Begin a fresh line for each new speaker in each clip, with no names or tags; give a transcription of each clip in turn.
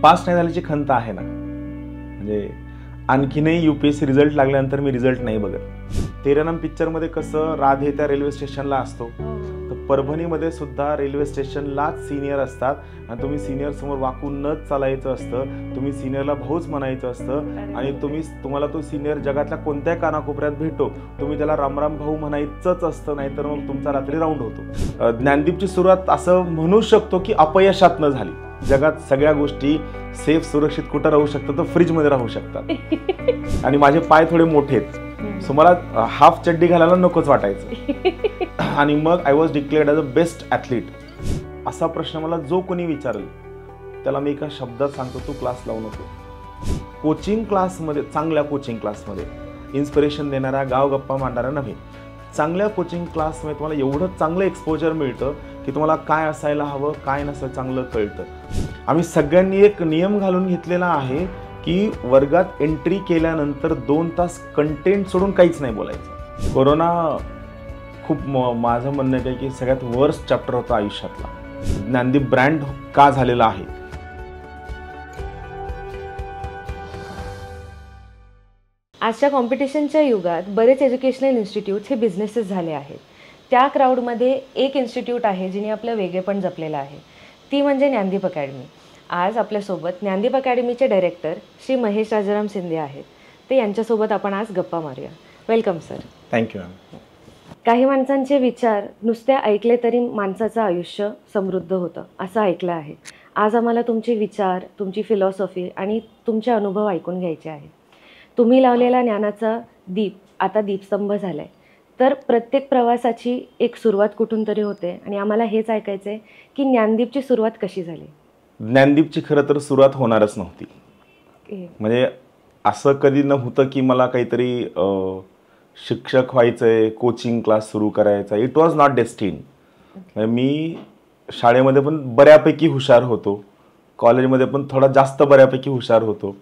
Pass नाही झाल्याची खंत आहे ना, म्हणजे आणखीनही UPSC रिझल्ट लागल्यानंतर मी रिझल्ट नाही बघत. तेरे नाम पिक्चरमध्ये कसं राधे त्या रेल्वे स्टेशनला असतो, तर परभणीमध्ये सुद्धा रेल्वे स्टेशनलाच सिनियर असतात आणि तुम्ही सिनियर समोर वाकून नच चालायचं असतं, तुम्ही सिनियरला भाऊच म्हणायचं असतं आणि तुम्हाला तो सिनियर जगातल्या कोणत्या कानाकोपऱ्यात भेटो तुम्ही त्याला रामराम भाऊ म्हणायचंच असतं, नाहीतर मग तुमचा रात्री राऊंड होतो. ज्ञानदीपची सुरुवात असं म्हणू शकतो की अपयशात न झाली. जगात सगळ्या गोष्टी सेफ सुरक्षित कुठं राहू शकतात, तर फ्रीजमध्ये राहू शकतात. आणि माझे पाय थोडे मोठे आहेत, सो मला हाफ चड्डी घालायला नकोच वाटायचं. आणि मग I was declared as a best athlete. असा प्रश्न मला जो कोणी विचारेल त्याला मी एका शब्दात सांगतो, तू क्लास लावू नको. कोचिंग क्लासमध्ये, चांगल्या कोचिंग क्लासमध्ये, इन्स्पिरेशन देणाऱ्या गावगप्पा मांडणाऱ्या नव्हे, चांगल्या कोचिंग क्लासमध्ये तुम्हाला एवढं चांगलं एक्सपोजर मिळतं की तुम्हाला काय असायला हवं काय नसं चांगलं कळतं. आम्ही सगळ्यांनी एक नियम घालून घेतलेला आहे की वर्गात एंट्री केल्यानंतर 2 तास कंटेंट सोडून काहीच नाही बोलायचं. कोरोना खूप माझं म्हणणं आहे की सगळ्यात वर्स्ट चॅप्टर होता आयुष्यातला. ज्ञानदीप ब्रँड का झालेला आहे.
आजच्या कॉम्पिटिशनच्या युगात बरेच एज्युकेशनल इन्स्टिट्यूट्स हे बिझनेसेस झाले आहेत. त्या क्राऊडमध्ये एक इन्स्टिट्यूट आहे जिने आपलं वेगळेपण जपलेलं आहे, ती म्हणजे ज्ञानदीप अकॅडमी. आज आपल्यासोबत ज्ञानदीप अकॅडमीचे डायरेक्टर श्री महेश राजाराम शिंदे आहेत. ते यांच्यासोबत आपण आज गप्पा मारूया. Welcome sir.
Thank you ma'am.
काही माणसांचे विचार नुसते ऐकले तरी माणसाचं आयुष्य समृद्ध होतं असं ऐकलं आहे. आज आम्हाला तुमचे विचार, तुमची फिलॉसॉफी आणि तुमचे अनुभव ऐकून घ्यायचे आहेत. तुम्ही लावलेला ज्ञानाचा दीप आता दीपस्तंभ झाला आहे. तर प्रत्येक प्रवासाची एक सुरुवात कुठून तरी होते आणि आम्हाला हेच ऐकायचं आहे की ज्ञानदीपची सुरुवात कशी झाली.
ज्ञानदीपची खरं तर सुरुवात होणारच नव्हती. म्हणजे असं कधी नव्हतं की मला काहीतरी शिक्षक व्हायचंय, कोचिंग क्लास सुरू करायचा. It was not destined. मी शाळेमध्ये पण बऱ्यापैकी हुशार होतो, कॉलेजमध्ये पण थोडा जास्त बऱ्यापैकी हुशार होतो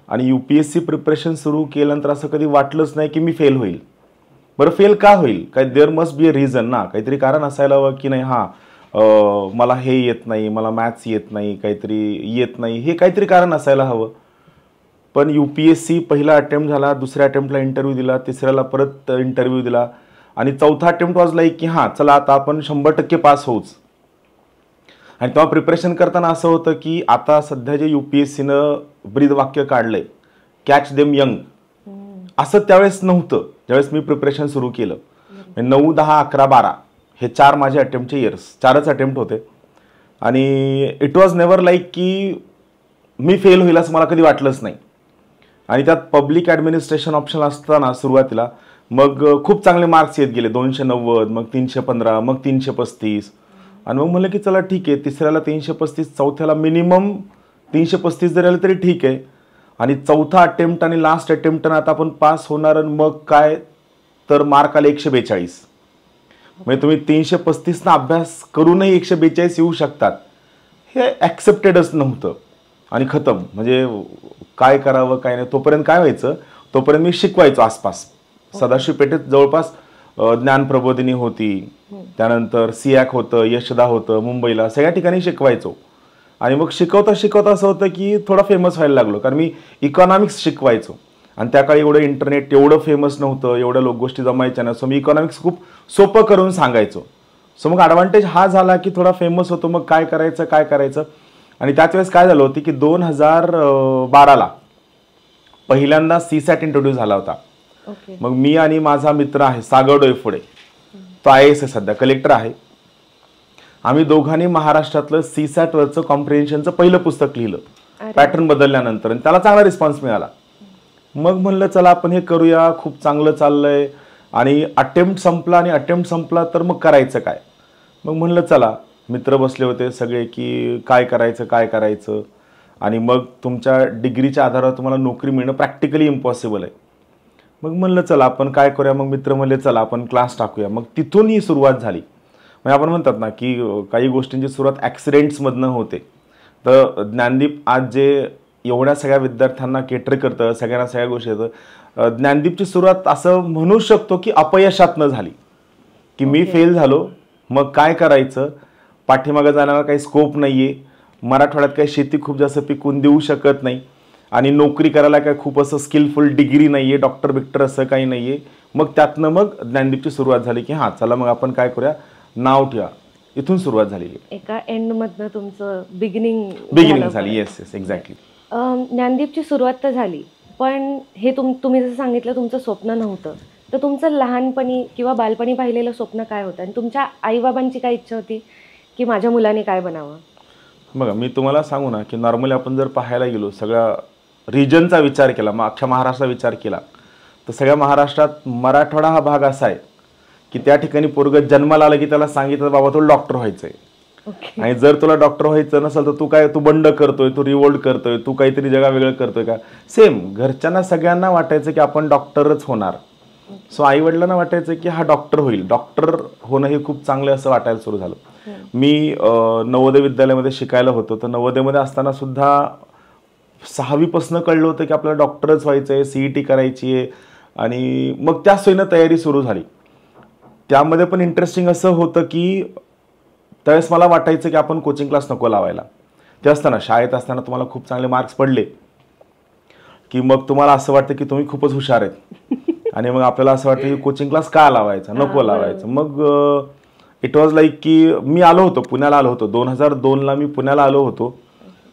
आणि UPSC प्रिपरेशन सुरू केल्यानंतर असं कधी वाटलंच नाही की मी फेल होईल. बरं फेल का होईल, काय there must be a reason ना, काहीतरी कारण असायला हवं की नाही हां मला हे येत नाही, मला मॅथ्स येत नाही, काहीतरी येत नाही, हे काहीतरी कारण असायला हवं. पण UPSC पहिला अटेम्प्ट झाला, दुसऱ्या अटेम्प्टला इंटरव्ह्यू दिला, तिसऱ्याला परत इंटरव्ह्यू दिला आणि चौथा अटेम्प्ट वाज लाईक की हां चला आता आपण 100% पास होऊच. आणि तेव्हा प्रिपरेशन करताना असं होतं की आता सध्या जे UPSCनं ब्रीदवाक्य काढलंय कॅच देम यंग, असं त्यावेळेस नव्हतं ज्यावेळेस मी प्रिपरेशन सुरू केलं. 9, 10, 11, 12 हे 4 माझे अटेम्प्टचे इयर्स, 4च अटेम्प्ट होते आणि इट वॉज नेवर लाईक की मी फेल होईल असं मला कधी वाटलंच नाही. आणि त्यात पब्लिक ॲडमिनिस्ट्रेशन ऑप्शन असताना सुरुवातीला मग खूप चांगले मार्क्स येत गेले, 290, मग 315, मग 335 आणि मग म्हणलं की चला ठीक आहे, तिसऱ्याला 335, चौथ्याला मिनिमम 335 जरी आले तरी ठीक आहे आणि चौथा अटेम्प्ट आणि लास्ट अटेम्प्टनं आता आपण पास होणार. मग काय तर मार्क आले 142. म्हणजे तुम्ही 335 अभ्यास करूनही 142 येऊ शकतात हे ॲक्सेप्टेडच नव्हतं. आणि खतम, म्हणजे काय करावं काय नाही. तोपर्यंत काय व्हायचं, तोपर्यंत मी शिकवायचो आसपास. सदाशिव पेठेत जवळपास ज्ञान प्रबोधिनी होती, त्यानंतर सियाक होतं, यशदा होतं, मुंबईला सगळ्या ठिकाणी शिकवायचो. आणि मग शिकवता शिकवता असं होतं की थोडा फेमस व्हायला लागलो, कारण मी इकॉनॉमिक्स शिकवायचो आणि त्या काळी एवढं इंटरनेट एवढं फेमस नव्हतं, एवढ्या गोष्टी जमायच्या नाही. सो मी इकॉनॉमिक्स खूप सोपं करून सांगायचो. सो मग ॲडव्हान्टेज हा झाला की थोडा फेमस होतो. मग काय करायचं आणि त्याच वेळेस काय झालं होतं की 2012ला पहिल्यांदा CSAT इंट्रोड्यूस झाला होता. मग मी आणि माझा मित्र आहे सागर डोईफोडे, तो IAS आहे, सध्या कलेक्टर आहे. आम्ही दोघांनी महाराष्ट्रातलं CSAT वरचं कॉम्प्रिहेन्शनचं पहिलं पुस्तक लिहिलं पॅटर्न बदलल्यानंतर आणि त्याला चांगला रिस्पॉन्स मिळाला. मग म्हणलं चला आपण हे करूया, खूप चांगलं चाललंय. आणि अटेम्प्ट संपला तर मग करायचं काय. मग म्हणलं चला, मित्र बसले होते सगळे की काय करायचं आणि मग तुमच्या डिग्रीच्या आधारावर तुम्हाला नोकरी मिळणं प्रॅक्टिकली इम्पॉसिबल आहे. मग म्हणलं चला आपण काय करूया. मग मित्र म्हणले चला आपण क्लास टाकूया. मग तिथून ही सुरुवात झाली. म्हणजे आपण म्हणतात ना की काही गोष्टींची सुरुवात ॲक्सिडेंट्समधनं होते. तर ज्ञानदीप आज जे एवढ्या सगळ्या विद्यार्थ्यांना केटर करतं, सगळ्यांना सगळ्या गोष्टी येतं. ज्ञानदीपची सुरुवात असं म्हणू शकतो की अपयशात न झाली, की मी फेल झालो, मग काय करायचं, पाठीमागं जाण्याला काही स्कोप नाही आहे, मराठवाड्यात काही शेती खूप जास्त पिकवून देऊ शकत नाही आणि नोकरी करायला काय खूप असं स्किलफुल डिग्री नाही आहे, डॉक्टर बिक्टर असं काही नाही आहे. मग त्यातनं मग ज्ञानदीपची सुरुवात झाली की हां चला मग आपण काय करूया, नाव ठेवा. इथून सुरुवात झाली.
एका एंडमधनं तुमचं बिगिनिंग
झाली. Yes yes exactly.
ज्ञानदीपची सुरुवात तर झाली, पण हे तुम्ही जसं सांगितलं तुमचं स्वप्न नव्हतं, तर तुमचं लहानपणी किंवा बालपणी पाहिलेलं स्वप्न काय होतं आणि तुमच्या आईबाबांची काय इच्छा होती की माझ्या मुलाने काय बनावं?
बघा मी तुम्हाला सांगू ना की नॉर्मली आपण जर पाहायला गेलो, सगळ्या रिजनचा विचार केला, मग अख्ख्या महाराष्ट्राचा विचार केला, तर सगळ्या महाराष्ट्रात मराठवाडा हा भाग असा आहे की त्या ठिकाणी पोरगं जन्माला आलं की त्याला सांगितलं बाबा तुला डॉक्टर व्हायचंय. आणि जर तुला डॉक्टर व्हायचं नसेल तर तू बंड करतोय, तू रिवोल्ट करतोय, तू काहीतरी जगा वेगळं करतोय का. सेम घरच्यांना सगळ्यांना वाटायचं की आपण डॉक्टरच होणार. सो आई वडिलांना वाटायचं की हा डॉक्टर होईल, डॉक्टर होणं हे खूप चांगलं असं वाटायला सुरू झालं. मी नवोदय विद्यालयामध्ये शिकायला होतो, तर नवोदयमध्ये असताना सुद्धा 6वीपासून कळलं होतं की आपल्याला डॉक्टरच व्हायचं आहे, CET करायची आहे. आणि मग त्या सोयीनं तयारी सुरू झाली. त्यामध्ये पण इंटरेस्टिंग असं होतं की त्यावेळेस मला वाटायचं की आपण कोचिंग क्लास नको लावायला. ते असताना शाळेत असताना तुम्हाला खूप चांगले मार्क्स पडले की मग तुम्हाला असं वाटतं की तुम्ही खूपच हुशार आहेत आणि मग आपल्याला असं वाटतं की कोचिंग क्लास का लावायचा, नको लावायचं. मग इट वॉज लाईक की मी आलो होतो, पुण्याला आलो होतो, 2002ला मी पुण्याला आलो होतो.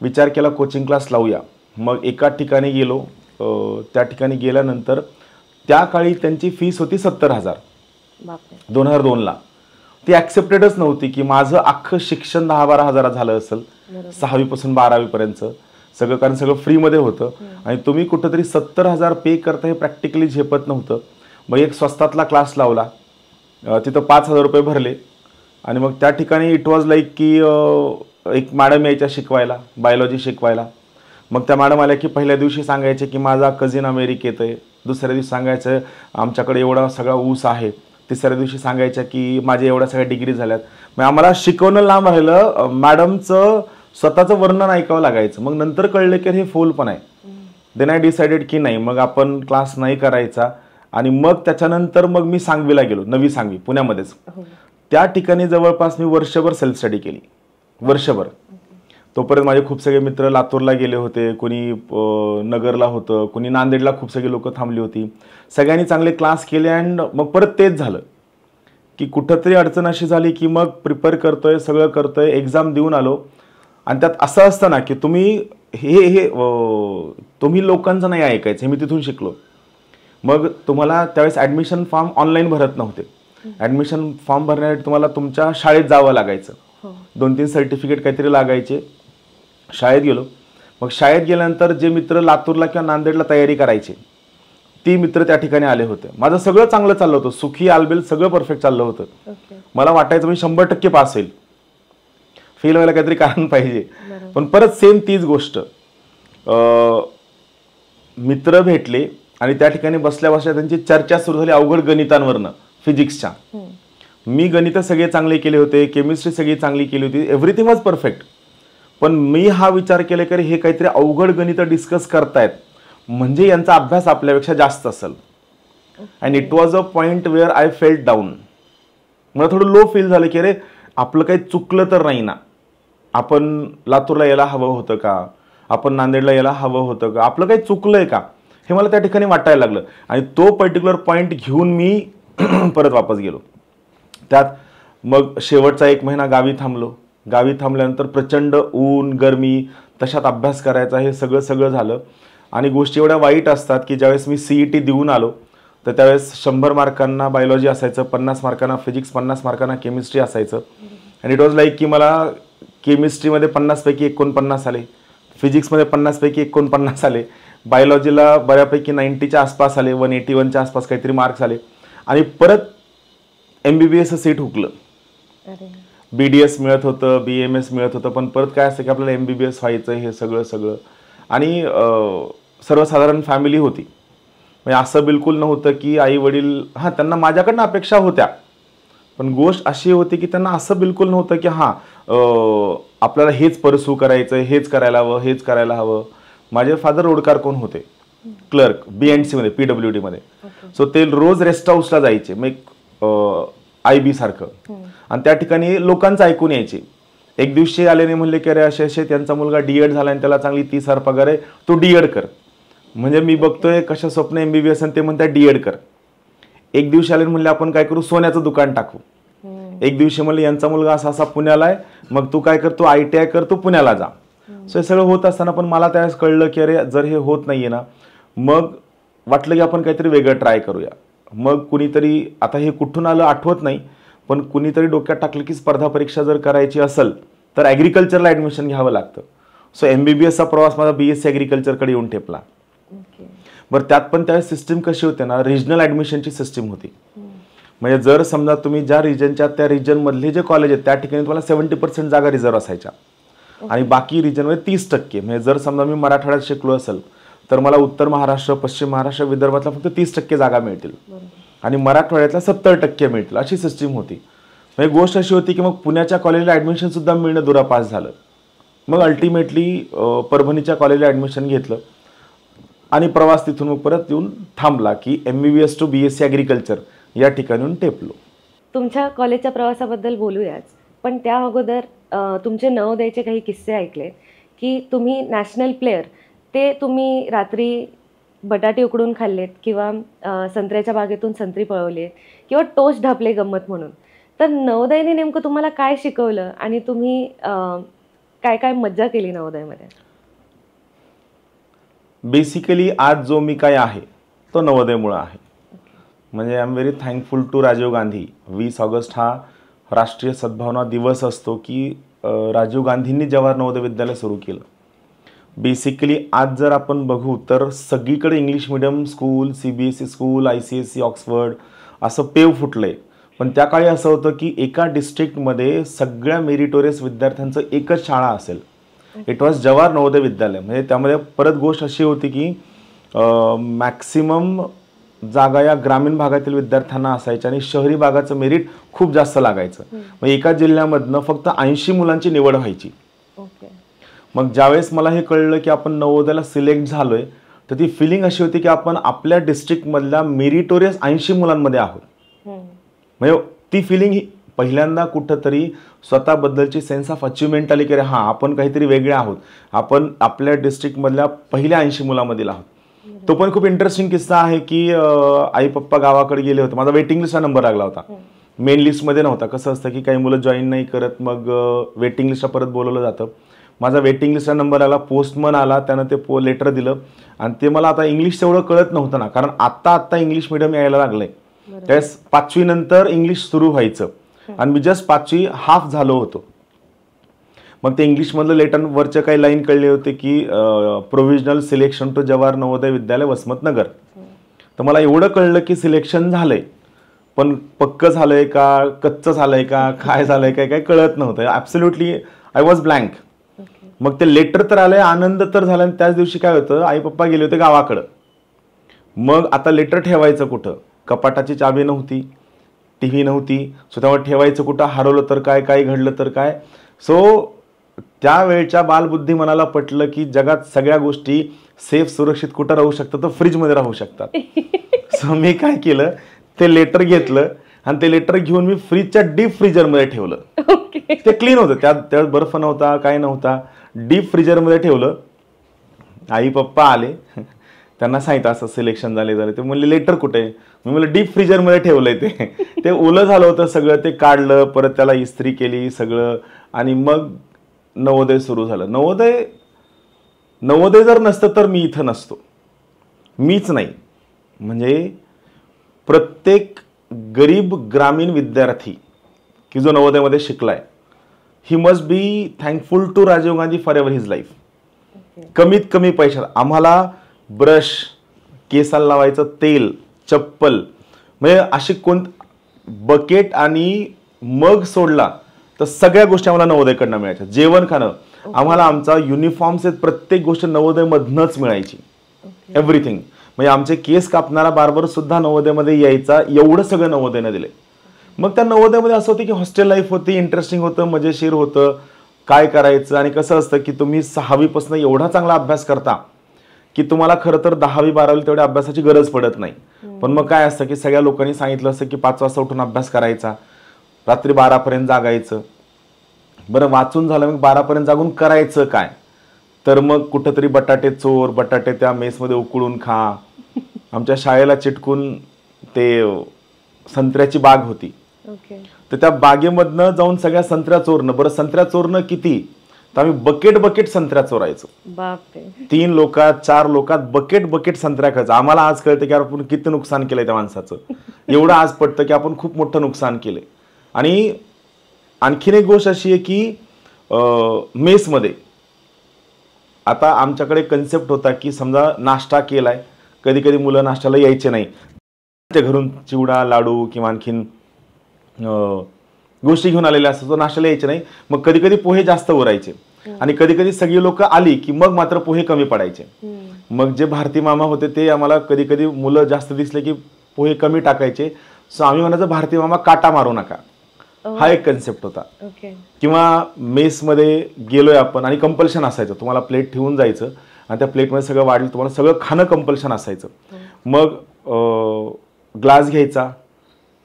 विचार केला कोचिंग क्लास लावूया. मग एका ठिकाणी गेलो. त्या ठिकाणी गेल्यानंतर त्या काळी त्यांची फीस होती 70,000 2002ला. ती ॲक्सेप्टेडच नव्हती की माझं अख्खं शिक्षण 10-12 हजारात झालं असेल, 6वीपासून 12वीपर्यंत सगळं, कारण सगळं फ्रीमध्ये होतं. आणि तुम्ही कुठंतरी 70,000 पे करता हे प्रॅक्टिकली झेपत नव्हतं. मग एक स्वस्तातला क्लास लावला, तिथं 5,000 रुपये भरले आणि मग त्या ठिकाणी इट वॉज लाईक की एक मॅडम यायच्या शिकवायला, बायोलॉजी शिकवायला. मग त्या मॅडम आल्या की पहिल्या दिवशी सांगायचे की माझा कझिन अमेरिकेत आहे, दुसऱ्या दिवशी सांगायचं आमच्याकडे एवढा सगळा ऊस आहे, तिसऱ्या दिवशी सांगायच्या की माझ्या एवढ्या सगळ्या डिग्री झाल्यात. मग आम्हाला शिकवणं लांब राहिलं, मॅडमचं स्वतःचं वर्णन ऐकावं लागायचं. मग नंतर कळलं की हे फोल पण आहे. देन आय डिसाइडेड की नाही, मग आपण क्लास नाही करायचा. आणि मग त्याच्यानंतर मग मी सांगवीला गेलो, नवी सांगवी पुण्यामध्येच. त्या ठिकाणी जवळपास मी वर्षभर सेल्फ स्टडी केली, वर्षभर. तोपर्यंत माझे खूप सगळे मित्र लातूरला गेले होते, कोणी नगरला होतं, कोणी नांदेडला, खूप सगळी लोक थांबली होती. सगळ्यांनी चांगले क्लास केले. अँड मग परत तेच झालं की कुठंतरी अडचण अशी झाली की मग प्रिपेअर करतोय, सगळं करतोय, एक्झाम देऊन आलो. आणि त्यात असं असतं ना की तुम्ही तुम्ही लोकांचं नाही ऐकायचं, हे मी तिथून शिकलो. मग तुम्हाला त्यावेळेस ॲडमिशन फॉर्म ऑनलाईन भरत नव्हते. ॲडमिशन फॉर्म भरण्यासाठी तुम्हाला तुमच्या शाळेत जावं लागायचं. 2-3 सर्टिफिकेट काहीतरी लागायचे. शाळेत गेलो. मग शाळेत गेल्यानंतर जे मित्र लातूरला किंवा नांदेडला तयारी करायचे, ती मित्र त्या ठिकाणी आले होते. माझं सगळं चांगलं चाललं होतं, सुखी आलबेल सगळं परफेक्ट चाललं होतं. मला वाटायचं मी 100% पास होईल. फेल व्हायला काहीतरी कारण पाहिजे. पण परत सेम तीच गोष्ट, मित्र भेटले आणि त्या ठिकाणी बसल्या बसल्या त्यांची चर्चा सुरू झाली अवघड गणितांवरनं, फिजिक्सच्या. मी गणित सगळे चांगले केले होते, केमिस्ट्री सगळी चांगली केली होती, एव्हरीथिंग वॉज परफेक्ट. पण मी हा विचार केला की हे काहीतरी अवघड गणित डिस्कस करतायत, म्हणजे यांचा अभ्यास आपल्यापेक्षा जास्त असेल. And it was a point wear I felt down. मला थोडं लो फील झालं की अरे आपलं काही चुकलं तर नाही ना, आपण लातूरला यायला हवं होतं का, आपण नांदेडला यायला हवं होतं का, आपलं काही चुकलंय का, हे मला त्या ठिकाणी वाटायला लागलं. आणि तो पर्टिक्युलर पॉईंट घेऊन मी परत वापस गेलो. त्यात मग शेवटचा 1 महिना गावी थांबलो. गावी थांबल्यानंतर प्रचंड ऊन, गरमी, तशात अभ्यास करायचा, हे सगळं झालं. आणि गोष्टी एवढ्या वाईट असतात की ज्यावेळेस मी CET देऊन आलो तर त्यावेळेस 100 मार्कांना बायोलॉजी असायचं, 50 मार्कांना फिजिक्स, 50 मार्कांना केमिस्ट्री असायचं. आणि इट वॉज लाईक की मला केमिस्ट्रीमध्ये 50 पैकी 49 आले, फिजिक्समध्ये 50 पैकी 49 आले, बायोलॉजीला बऱ्यापैकी 90च्या आसपास आले, 181च्या आसपास काहीतरी मार्क्स आले. आणि परत MBBS सीट हुकलं. BDS मिळत होतं, BMS मिळत होतं, पण परत काय असतं की आपल्याला MBBS व्हायचं, हे सगळं. आणि सर्वसाधारण फॅमिली होती, म्हणजे असं बिलकुल नव्हतं की आई वडील, हां त्यांना माझ्याकडनं अपेक्षा होत्या, पण गोष्ट अशी होती की त्यांना असं बिलकुल नव्हतं की हां आपल्याला हेच परसू करायचं, हेच करायला हवं, हेच करायला हवं. माझे फादर रोडकार कोण होते, क्लर्क BNC मध्ये, PWD मध्ये. सो ते रोज रेस्ट हाऊसला जायचे, मग IB सारखं. आणि त्या ठिकाणी लोकांचं ऐकून यायचे. एक दिवशी आले नाही म्हणले की अरे असे असे त्यांचा मुलगा डीएड झाला आणि त्याला चांगली 30,000 पगार आहे, तो डीएड कर. म्हणजे मी बघतोय कशा स्वप्न MBBS आणि ते म्हणतात डीएड कर. एक दिवशी आले म्हणले आपण काय करू, सोन्याचं दुकान टाकू. एक दिवशी म्हणले यांचा मुलगा असा असा पुण्याला आहे, मग तू काय करतो, ITI कर, तू पुण्याला जा. सो हे सगळं होत असताना पण मला त्यावेळेस कळलं की अरे जर हे होत नाहीये ना, मग वाटलं की आपण काहीतरी वेगळं ट्राय करूया. मग कुणीतरी, आता हे कुठून आलं आठवत नाही, पण कुणीतरी डोक्यात टाकलं की स्पर्धा परीक्षा जर करायची असेल तर ॲग्रिकल्चरला ॲडमिशन घ्यावं लागतं. सो MBBSचा प्रवास माझा BSc ॲग्रिकल्चरकडे येऊन ठेपला. बरं त्यात पण त्यावेळेस सिस्टीम कशी होते ना, रिजनल ॲडमिशनची सिस्टीम होती. म्हणजे जर समजा तुम्ही ज्या रिजनच्या त्या रिजनमधले जे कॉलेज आहेत त्या ठिकाणी तुम्हाला 70% जागा रिझर्व असायच्या आणि बाकी रिजनमध्ये 30%. म्हणजे जर समजा मी मराठवाड्यात शिकलो असेल तर मला उत्तर महाराष्ट्र, पश्चिम महाराष्ट्र, विदर्भातला फक्त 30% जागा मिळतील आणि मराठवाड्यातला 70% मिळतील, अशी सिस्टीम होती. म्हणजे गोष्ट अशी होती की मग पुण्याच्या कॉलेजला ॲडमिशन सुद्धा मिळणं दुरापास झालं. मग अल्टिमेटली परभणीच्या कॉलेजला ॲडमिशन घेतलं आणि प्रवास तिथून मग परत येऊन थांबला की MBBS टू BSc ॲग्रिकल्चर या ठिकाणून टेपलो.
तुमच्या कॉलेजच्या प्रवासाबद्दल बोलूयाच, पण त्या अगोदर तुमचे नवोदयचे काही किस्से ऐकले की तुम्ही नॅशनल प्लेयर, ते तुम्ही रात्री बटाटे उकडून खाल्लेत किंवा संत्र्याच्या बागेतून संत्री पळवली किंवा टोस्ट ढापले गंमत म्हणून. तर नवोदयने नेमकं तुम्हाला काय शिकवलं आणि तुम्ही काय काय मज्जा केली नवोदयमध्ये?
बेसिकली आज जो मी काय आहे तो नवोदयमुळे आहे. म्हणजे I am very thankful to Rajiv Gandhi. 20 August हा राष्ट्रीय सद्भावना दिवस असतो की राजीव गांधींनी जवाहर नवोदय विद्यालय सुरू केलं. बेसिकली आज जर आपण बघू तर सगळीकडे English medium school, CBSE school, ICSE, Oxford असं पेव फुटलंय. पण त्या काळी असं होतं की एका डिस्ट्रिक्टमध्ये सगळ्या मेरिटोरियस विद्यार्थ्यांचं एकच शाळा असेल. इट वॉज जवाहर नवोदय विद्यालय. म्हणजे त्यामध्ये परत गोष्ट अशी होती की मॅक्सिमम जागा या ग्रामीण भागातील विद्यार्थ्यांना असायच्या आणि शहरी भागाचं मेरिट खूप जास्त लागायचं. मग एका जिल्ह्यामधनं फक्त 80 मुलांची निवड व्हायची. मग ज्यावेळेस मला हे कळलं की आपण नवोदयाला सिलेक्ट झालोय तर ती फिलिंग अशी होती की आपण आपल्या डिस्ट्रिक्टमधल्या मेरिटोरियस 80 मुलांमध्ये आहोत. म्हणजे ती फिलिंग पहिल्यांदा कुठंतरी स्वतःबद्दलची सेन्स ऑफ अचिव्हमेंट आली की हां आपण काहीतरी वेगळे आहोत, आपण आपल्या डिस्ट्रिक्टमधल्या पहिल्या 80 मुलांमधील आहोत. तो पण खूप इंटरेस्टिंग किस्सा आहे की आई पप्पा गावाकडे गेले होते, माझा वेटिंग लिस्टचा नंबर लागला होता, मेन लिस्टमध्ये नव्हता. कसं असतं की काही मुलं जॉईन नाही करत, मग वेटिंग लिस्टला परत बोलवलं जातं. माझा वेटिंग लिस्टचा नंबर आला, पोस्टमन आला, त्यानं ते लेटर दिलं आणि ते मला आता इंग्लिश तेवढं कळत नव्हतं ना, कारण आत्ता इंग्लिश मिडियम यायला लागलंय. त्यावेळेस 5वी नंतर इंग्लिश सुरू व्हायचं आणि मी जस्ट 5वी हाफ झालो होतो. मग ते इंग्लिशमधलं लेटर वरच्या काही लाईन कळले होते की provisional selection to Jawahar Navodaya Vidyalaya Vasmatnagar. तर मला एवढं कळलं की सिलेक्शन झालंय, पण पक्क झालंय का, कच्चं झालंय का, काय झालंय काय कळत नव्हतं. Absolutely I was blank. मग ते लेटर तर आलंय, आनंद तर झाला. आणि त्याच दिवशी काय होतं, आई पप्पा गेले होते गावाकडं. मग आता लेटर ठेवायचं कुठं, कपाटाची चावी नव्हती, TV नव्हती, सो त्यामुळे ठेवायचं कुठं, हरवलं तर काय, काही घडलं तर काय. सो त्यावेळच्या बालबुद्धी मनाला पटलं की जगात सगळ्या गोष्टी सेफ सुरक्षित कुठं राहू शकतात, तर फ्रीजमध्ये राहू शकतात. सो मी काय केलं, ते लेटर घेतलं आणि ते लेटर घेऊन मी फ्रीजच्या डीप फ्रीजरमध्ये ठेवलं. ते क्लीन होतं, त्यात बर्फ नव्हता, काय नव्हता, डीप फ्रीजरमध्ये ठेवलं. आई पप्पा आले, त्यांना सांगितलं असं सिलेक्शन झाले. ते म्हणले लेटर कुठे, मी म्हणलं डीप फ्रीजरमध्ये ठेवलंय. ते ओलं झालं होतं सगळं, ते काढलं, परत त्याला इस्त्री केली सगळं आणि मग नवोदय सुरू झालं. नवोदय जर नसतं तर मी इथं नसतो. मीच नाही, म्हणजे प्रत्येक गरीब ग्रामीण विद्यार्थी की जो नवोदयमध्ये शिकलाय, he must be thankful to Rajiv Gandhi for ever his life. कमीत कमी पैशात आम्हाला ब्रश, केसाला लावायचं तेल, चप्पल, म्हणजे अशी बकेट आणि मग सोडला तर सगळ्या गोष्टी आम्हाला नवोदयकडनं मिळायच्या. जेवण खाणं आम्हाला, आमचा युनिफॉर्म्स आहेत, प्रत्येक गोष्ट नवोदयमधनंच मिळायची, एव्हरीथिंग. म्हणजे आमचे केस कापणारा बार्बर सुद्धा नवोदयमध्ये यायचा, एवढं सगळं नवोदयनं दिले. मग त्या नवोदयमध्ये असं होतं की हॉस्टेल लाईफ होती, इंटरेस्टिंग होतं, मजेशीर होतं, काय करायचं. आणि कसं असतं की तुम्ही 6वीपासून एवढा चांगला अभ्यास करता की तुम्हाला खरं तर 10वी 12वी तेवढ्या अभ्यासाची गरज पडत नाही. पण मग काय असतं की सगळ्या लोकांनी सांगितलं असतं की 5 वाजता उठून अभ्यास करायचा, रात्री 12पर्यंत जागायचं. बरं वाचून झालं, मग 12पर्यंत जागून करायचं काय? तर मग कुठंतरी बटाटे चोर, बटाटे त्या मेसमध्ये उकळून खा. आमच्या शाळेला चिटकून ते संत्र्याची बाग होती, तर त्या बागेमधनं जाऊन सगळ्या संत्र्या चोरणं. बरं संत्र्या चोरणं किती, तर आम्ही बकेट बकेट संत्र्या चोरायचो. 3 लोकात 4 लोकात बकेट बकेट संत्र्या खायचं. आम्हाला आज कळतं की आपण किती नुकसान केलंय त्या माणसाचं. एवढं आज पडतं की आपण खूप मोठं नुकसान केलंय. आणि आणखीन एक गोष्ट अशी आहे की मेसमध्ये आता आमच्याकडे कन्सेप्ट होता की समजा नाश्ता केलाय, कधी कधी मुलं नाश्त्याला यायचे नाही, त्या घरून चिवडा लाडू किंवा आणखीन गोष्टी घेऊन आलेल्या असतात, तो नाश्त्याला यायचे नाही. मग कधी कधी पोहे जास्त उरायचे आणि कधी कधी सगळी लोक आली की मग मात्र पोहे कमी पडायचे. मग जे भारती मामा होते ते आम्हाला कधी कधी मुलं जास्त दिसले की पोहे कमी टाकायचे. सो आम्ही म्हणायचं भारती मामा काटा मारू नका, हा एक कन्सेप्ट होता. किंवा मेसमध्ये गेलोय आपण आणि कंपल्शन असायचं, तुम्हाला प्लेट ठेवून जायचं आणि त्या प्लेटमध्ये सगळं वाढलं, तुम्हाला सगळं खाणं कंपल्शन असायचं. मग ग्लास घ्यायचा,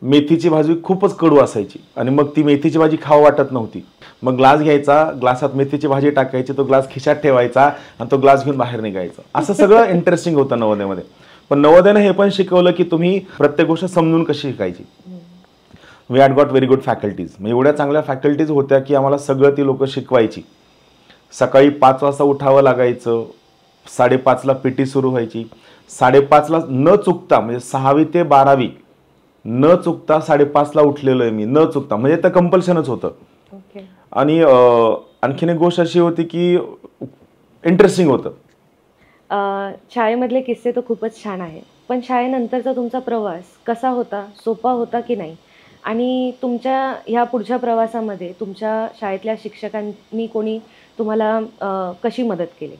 मेथीची भाजी खूपच कडू असायची आणि मग ती मेथीची भाजी खावं वाटत नव्हती. मग ग्लास घ्यायचा, ग्लासात मेथीची भाजी टाकायची, तो ग्लास खिशात ठेवायचा आणि तो ग्लास घेऊन बाहेर निघायचा. असं सगळं इंटरेस्टिंग होतं नवोदयमध्ये. पण नवोदयनं हे पण शिकवलं की तुम्ही प्रत्येक गोष्ट समजून कशी शिकायची. We had got very good faculties. म्हणजे एवढ्या चांगल्या फॅकल्टीज होत्या की आम्हाला सगळं ती लोक शिकवायची. सकाळी 5 वाजता उठावं लागायचं, 5:30ला पीटी सुरू व्हायची. 5:30ला न चुकता, म्हणजे 6वी ते 12वी न चुकता 5:30ला उठलेलो आहे मी, न चुकता. म्हणजे तर कंपल्शनच होतं. आणि आणखीन एक गोष्ट अशी होती की इंटरेस्टिंग होतं.
शाळेमधले किस्से तर खूपच छान आहे, पण शाळेनंतरचा तुमचा प्रवास कसा होता, सोपा होता की नाही? आणि तुमच्या ह्या पुढच्या प्रवासामध्ये तुमच्या शाळेतल्या शिक्षकांनी कोणी तुम्हाला कशी मदत केली?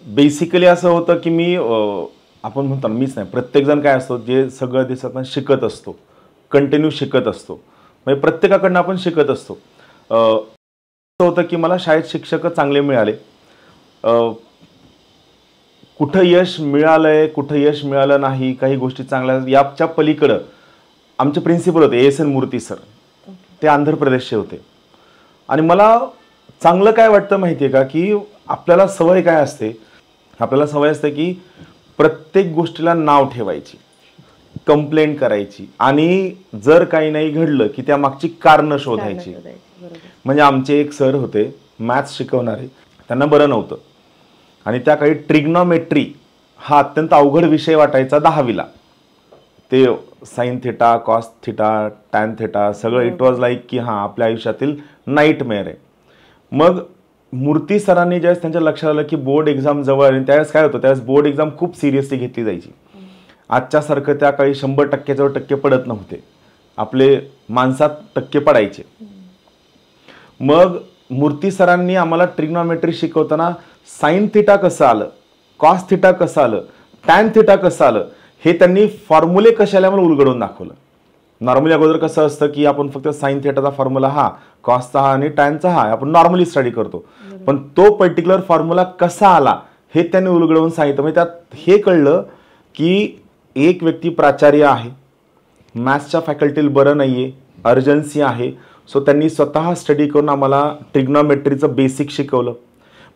बेसिकली असं होतं की मी आपण म्हणतो ना, मीच नाही, प्रत्येकजण काय असतो, जे सगळं दिवसात शिकत असतो, कंटिन्यू शिकत असतो. म्हणजे प्रत्येकाकडनं आपण शिकत असतो. असं होतं की मला शाळेत शिक्षक चांगले मिळाले. कुठं यश मिळालंय, कुठं यश मिळालं नाही, काही गोष्टी चांगल्या, याच्या पलीकडं आमचे प्रिन्सिपल होते एस एन मूर्ती सर. ते आंध्र प्रदेशचे होते. आणि मला चांगलं काय वाटतं माहिती आहे का, की आपल्याला सवय काय असते, आपल्याला सवय असते की प्रत्येक गोष्टीला नाव ठेवायची, कंप्लेंट करायची आणि जर काही नाही घडलं की त्या मागची कारणं शोधायची. म्हणजे आमचे एक सर होते मॅथ्स शिकवणारे, त्यांना बरं नव्हतं आणि त्या काही ट्रिग्नॉमेट्री हा अत्यंत अवघड विषय वाटायचा 10वीला. ते sine theta, cos theta, tan theta सगळं इट वॉज लाईक की हां आपल्या आयुष्यातील नाईटमेअर आहे. मग मूर्ती सरांनी ज्यावेळेस त्यांच्या लक्षात आलं की बोर्ड एक्झाम जवळ आणि त्यावेळेस काय होतं, त्यावेळेस बोर्ड एक्झाम खूप सिरियसली घेतली जायची. आजच्यासारखं त्या काही 100%च्यावर टक्के पडत नव्हते, आपले माणसात टक्के पडायचे. मग मूर्ती सरांनी आम्हाला ट्रिग्नॉमेट्री शिकवताना साइन थिटा कसं आलं, कॉस थिटा कसं आलं, टॅन थिटा कसं आलं, हे त्यांनी फॉर्म्युले कशाला मला उलगडून दाखवलं. नॉर्मली अगोदर कसं असतं की आपण फक्त साइन थिटाचा फॉर्म्युला हा, कॉसचा हा आणि टॅनचा हा आपण नॉर्मली स्टडी करतो, पण तो पर्टिक्युलर फॉर्म्युला कसा आला हे त्यांनी उलगडवून सांगितलं. म्हणजे त्यात हे कळलं की एक व्यक्ती प्राचार्य आहे, मॅथ्सच्या फॅकल्टीला बरं नाही आहे, अर्जन्सी आहे. सो त्यांनी स्वतः स्टडी करून आम्हाला ट्रिग्नॉमेट्रीचं बेसिक शिकवलं.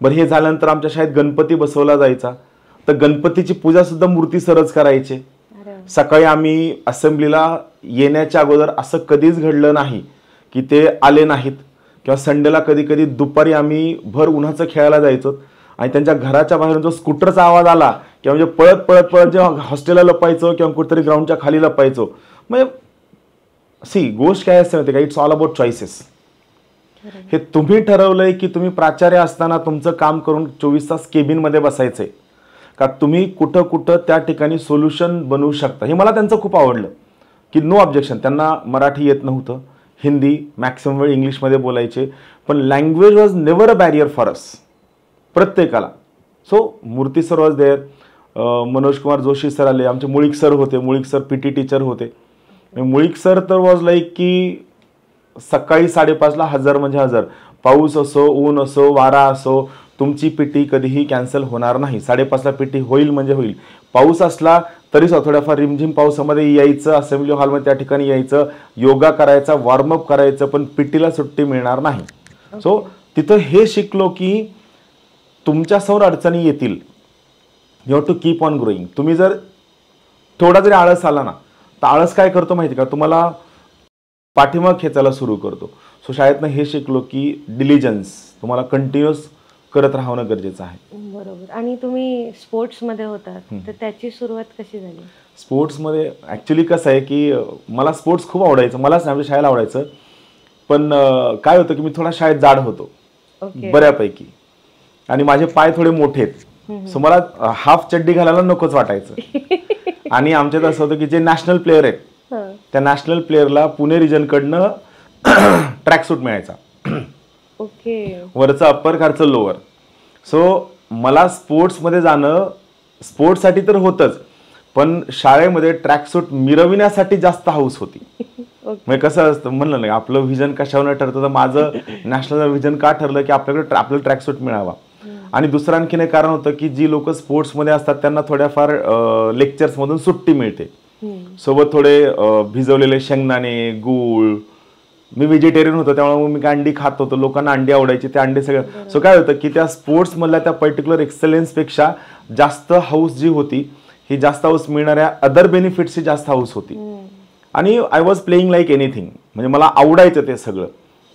बरं हे झाल्यानंतर आमच्या शाळेत गणपती बसवला जायचा, तर गणपतीची पूजा सुद्धा मूर्ती सरच करायचे. सकाळी आम्ही असेंब्लीला येण्याच्या अगोदर असं कधीच घडलं नाही की ते आले नाहीत. किंवा संडेला कधी कधी दुपारी आम्ही भर उन्हाचं खेळायला जायचो आणि त्यांच्या घराच्या बाहेरून जो स्कूटरचा आवाज आला किंवा म्हणजे पळत पळत पळत जेव्हा हॉस्टेलला लपायचो किंवा कुठेतरी ग्राउंडच्या खाली लपायचो. म्हणजे गोष्ट काय असते माहिती का, इट्स ऑल अबाउट चॉईसेस. हे तुम्ही ठरवलंय की तुम्ही प्राचार्य असताना तुमचं काम करून 24 तास केबिनमध्ये बसायचंय का तुम्ही कुठं कुठं त्या ठिकाणी सोल्युशन बनवू शकता. हे मला त्यांचं खूप आवडलं की नो ऑब्जेक्शन. त्यांना मराठी येत नव्हतं, हिंदी मॅक्सिमम वेळ इंग्लिशमध्ये बोलायचे, पण language was never a barrier for us, प्रत्येकाला. So Murthy sir was there, Manoj Kumar Joshi sir आले, आमचे मुळीक सर होते, मुळीक सर पीटी टीचर होते. मुळीक सर तर वॉज लाईक की सकाळी 5:30ला हजर म्हणजे हजर, पाऊस असो, ऊन असो, वारा असो, तुमची पीटी कधीही कॅन्सल होणार नाही. 5:30ला पीटी होईल म्हणजे होईल. पाऊस असला तरी थोड्याफार रिमझिम पावसामध्ये यायचं, असेंब्ली हॉलमध्ये त्या ठिकाणी यायचं, योगा करायचा, वॉर्मअप करायचं, पण पीटीला सुट्टी मिळणार नाही. सो तिथं हे शिकलो की तुमच्या समोर अडचणी येतील, you have to keep on growing. तुम्ही जर थोडा जरी आळस आला ना, तर आळस काय करतो माहिती का, तुम्हाला पाठीमाग खेचायला सुरू करतो. सो शाळेतनं हे शिकलो की डिलिजन्स तुम्हाला कंटिन्युअस करत राहणं गरजेचं आहे.
बरोबर. आणि तुम्ही स्पोर्ट्समध्ये होतात, तर त्याची सुरुवात कशी झाली?
स्पोर्ट्समध्ये ॲक्च्युली कसं आहे की मला स्पोर्ट्स खूप आवडायचं, मलाच आमच्या शाळेला आवडायचं. पण काय होतं की मी थोडा शाळेत जाड होतो बऱ्यापैकी, आणि माझे पाय थोडे मोठे आहेत. सो मला हाफ चड्डी घालायला नकोच वाटायचं. आणि आमच्यात असं होतं की जे नॅशनल प्लेयर आहेत त्या नॅशनल प्लेयरला पुणे रिजनकडनं ट्रॅकसूट मिळायचा, वरचं अप्पर, खालचं लोअर. सो मला स्पोर्ट्समध्ये जाणं स्पोर्ट्ससाठी तर होतंच, पण शाळेमध्ये ट्रॅकसूट मिरविण्यासाठी जास्त हाऊस होती. म्हणजे कसं असतं म्हणलं नाही, आपलं व्हिजन कशावर ठरतं, तर माझं नॅशनल व्हिजन का ठरलं की आपल्याकडे आपलं ट्रॅकसूट मिळावा. आणि दुसरं आणखीन एक कारण होतं की जी लोक स्पोर्ट्समध्ये असतात त्यांना थोड्याफार लेक्चर्समधून सुट्टी मिळते, सोबत थोडे भिजवलेले शेंगदाणे, गूळ. मी व्हेजिटेरियन होतो त्यामुळे मी अंडी खात होतो, लोकांना अंडी आवडायची, ते अंडे सगळं. सो काय होतं की त्या स्पोर्ट्समधल्या त्या पर्टिक्युलर एक्सलेन्सपेक्षा जास्त हाऊस जी होती, ही जास्त हाऊस मिळणाऱ्या अदर बेनिफिट्सची जास्त हाऊस होती. आणि I was playing like anything, म्हणजे मला आवडायचं ते सगळं.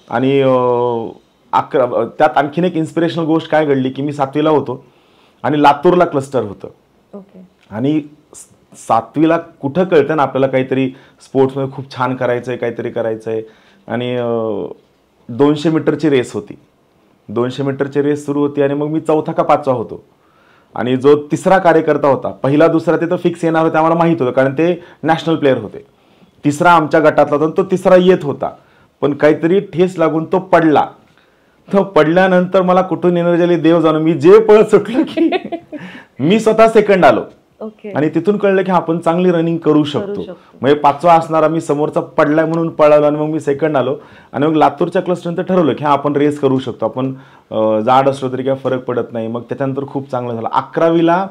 आणि त्यात आणखीन एक इन्स्पिरेशनल गोष्ट काय घडली की मी 7वीला होतो आणि लातूरला क्लस्टर होतं. आणि 7वीला कुठं कळतं ना आपल्याला काहीतरी स्पोर्ट्समध्ये खूप छान करायचंय, काहीतरी करायचंय. आणि 200 मीटरची रेस होती, 200 मीटरची रेस सुरू होती, आणि मग मी 4था का 5वा होतो. आणि जो तिसरा कार्यकर्ता होता, पहिला दुसरा ते तर फिक्स येणार होते आम्हाला माहित होतं, कारण ते नॅशनल प्लेअर होते. तिसरा आमच्या गटातला होता, तो तिसरा येत होता, पण काहीतरी ठेस लागून तो पडला. तो पडल्यानंतर मला कुठून एनर्जी आली देव जाणो, मी जे पळत सुटलो की मी स्वतः सेकंड आलो. आणि तिथून कळलं की आपण चांगली रनिंग करू शकतो. म्हणजे 5वा असणारा मी समोरचा पडलाय म्हणून पळालो, आणि मग मी सेकंड आलो. आणि मग लातूरच्या क्लस्टरनंतर ठरवलं की आपण रेस करू शकतो, आपण जाड असलो तरी काय फरक पडत नाही. मग त्याच्यानंतर खूप चांगलं झालं. 11वीला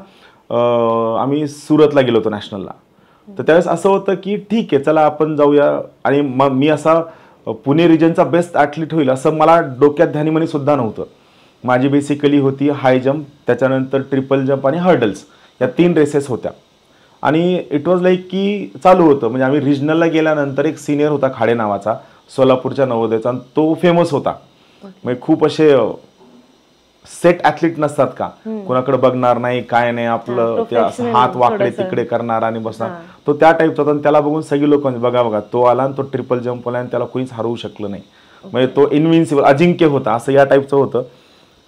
आम्ही सुरतला गेलो होतो नॅशनलला. तर त्यावेळेस असं होतं की ठीक आहे चला आपण जाऊया. आणि मग मी असा पुणे रिजनचा बेस्ट ॲथलीट होईल असं मला डोक्यात ध्यानीमनी सुद्धा नव्हतं. माझी बेसिकली होती हाय जम्प, त्याच्यानंतर ट्रिपल जम्प आणि हर्डल्स, या 3 रेसेस होत्या. आणि इट वॉज लाईक की चालू होतं. म्हणजे आम्ही रिजनलला गेल्यानंतर एक सिनियर होता खाडे नावाचा, सोलापूरच्या नवोदयचा, आणि तो फेमस होता. म्हणजे खूप असे सेट ॲथलीट नसतात का, कोणाकडे बघणार नाही काय नाही, आपलं ते हात वाकडे तिकडे करणार आणि बसणार, तो त्या टाईपचा होता. आणि त्याला बघून सगळी लोक बघा बघा तो आला आणि तो ट्रिपल जम्प आला आणि त्याला कोणीच हरवू शकलं नाही. म्हणजे तो इनविन्सिबल, अजिंक्य होता, असं या टाईपचं होतं.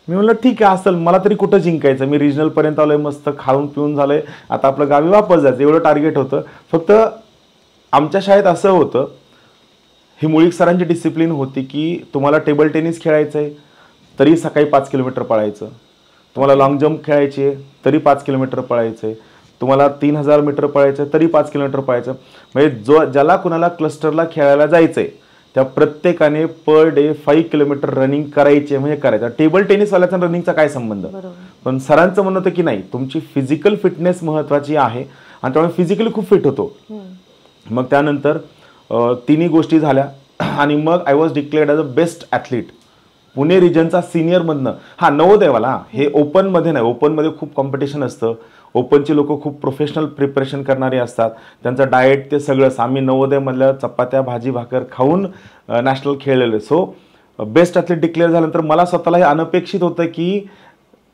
मी म्हणलं ठीक आहे असेल, मला तरी कुठं जिंकायचं, मी रिजनल पर्यंत आलोय, मस्त खाऊन पिऊन झालंय, आता आपलं गावी वापस जायचं, एवढं टार्गेट होतं. फक्त आमच्या शाळेत असं होतं, ही मुळीक सरांची डिसिप्लिन होती की तुम्हाला टेबल टेनिस खेळायचंय तरी सकाळी 5 किलोमीटर पळायचं, तुम्हाला लॉंग जम्प खेळायची आहे तरी 5 किलोमीटर पळायचंय, तुम्हाला 3000 मीटर पळायचं तरी 5 किलोमीटर पळायचं. म्हणजे ज्याला कुणाला क्लस्टरला खेळायला जायचंय त्या प्रत्येकाने पर डे 5 किलोमीटर रनिंग करायचे, म्हणजे करायचं. टेबल टेनिसवाल्याचा रनिंगचा काय संबंध, पण सरांचं म्हणणं होतं की नाही तुमची फिजिकल फिटनेस महत्वाची आहे, आणि त्यामुळे फिजिकली खूप फिट होतो. मग त्यानंतर तिन्ही गोष्टी झाल्या, आणि मग I was declared as a best athlete Pune रिजनचा सिनियर मधनं. हा नवोदयवाला, हे ओपनमध्ये नाही, ओपनमध्ये खूप कॉम्पिटिशन असतं, ओपनची लोक खूप प्रोफेशनल प्रिपरेशन करणारे असतात, त्यांचं डाएट ते सगळंच. आम्ही नवोदयमधल्या चपात्या भाजी भाकर खाऊन नॅशनल खेळलेलं. सो बेस्ट ॲथलीट डिक्लेअर झाल्यानंतर मला स्वतःला हे अनपेक्षित होतं की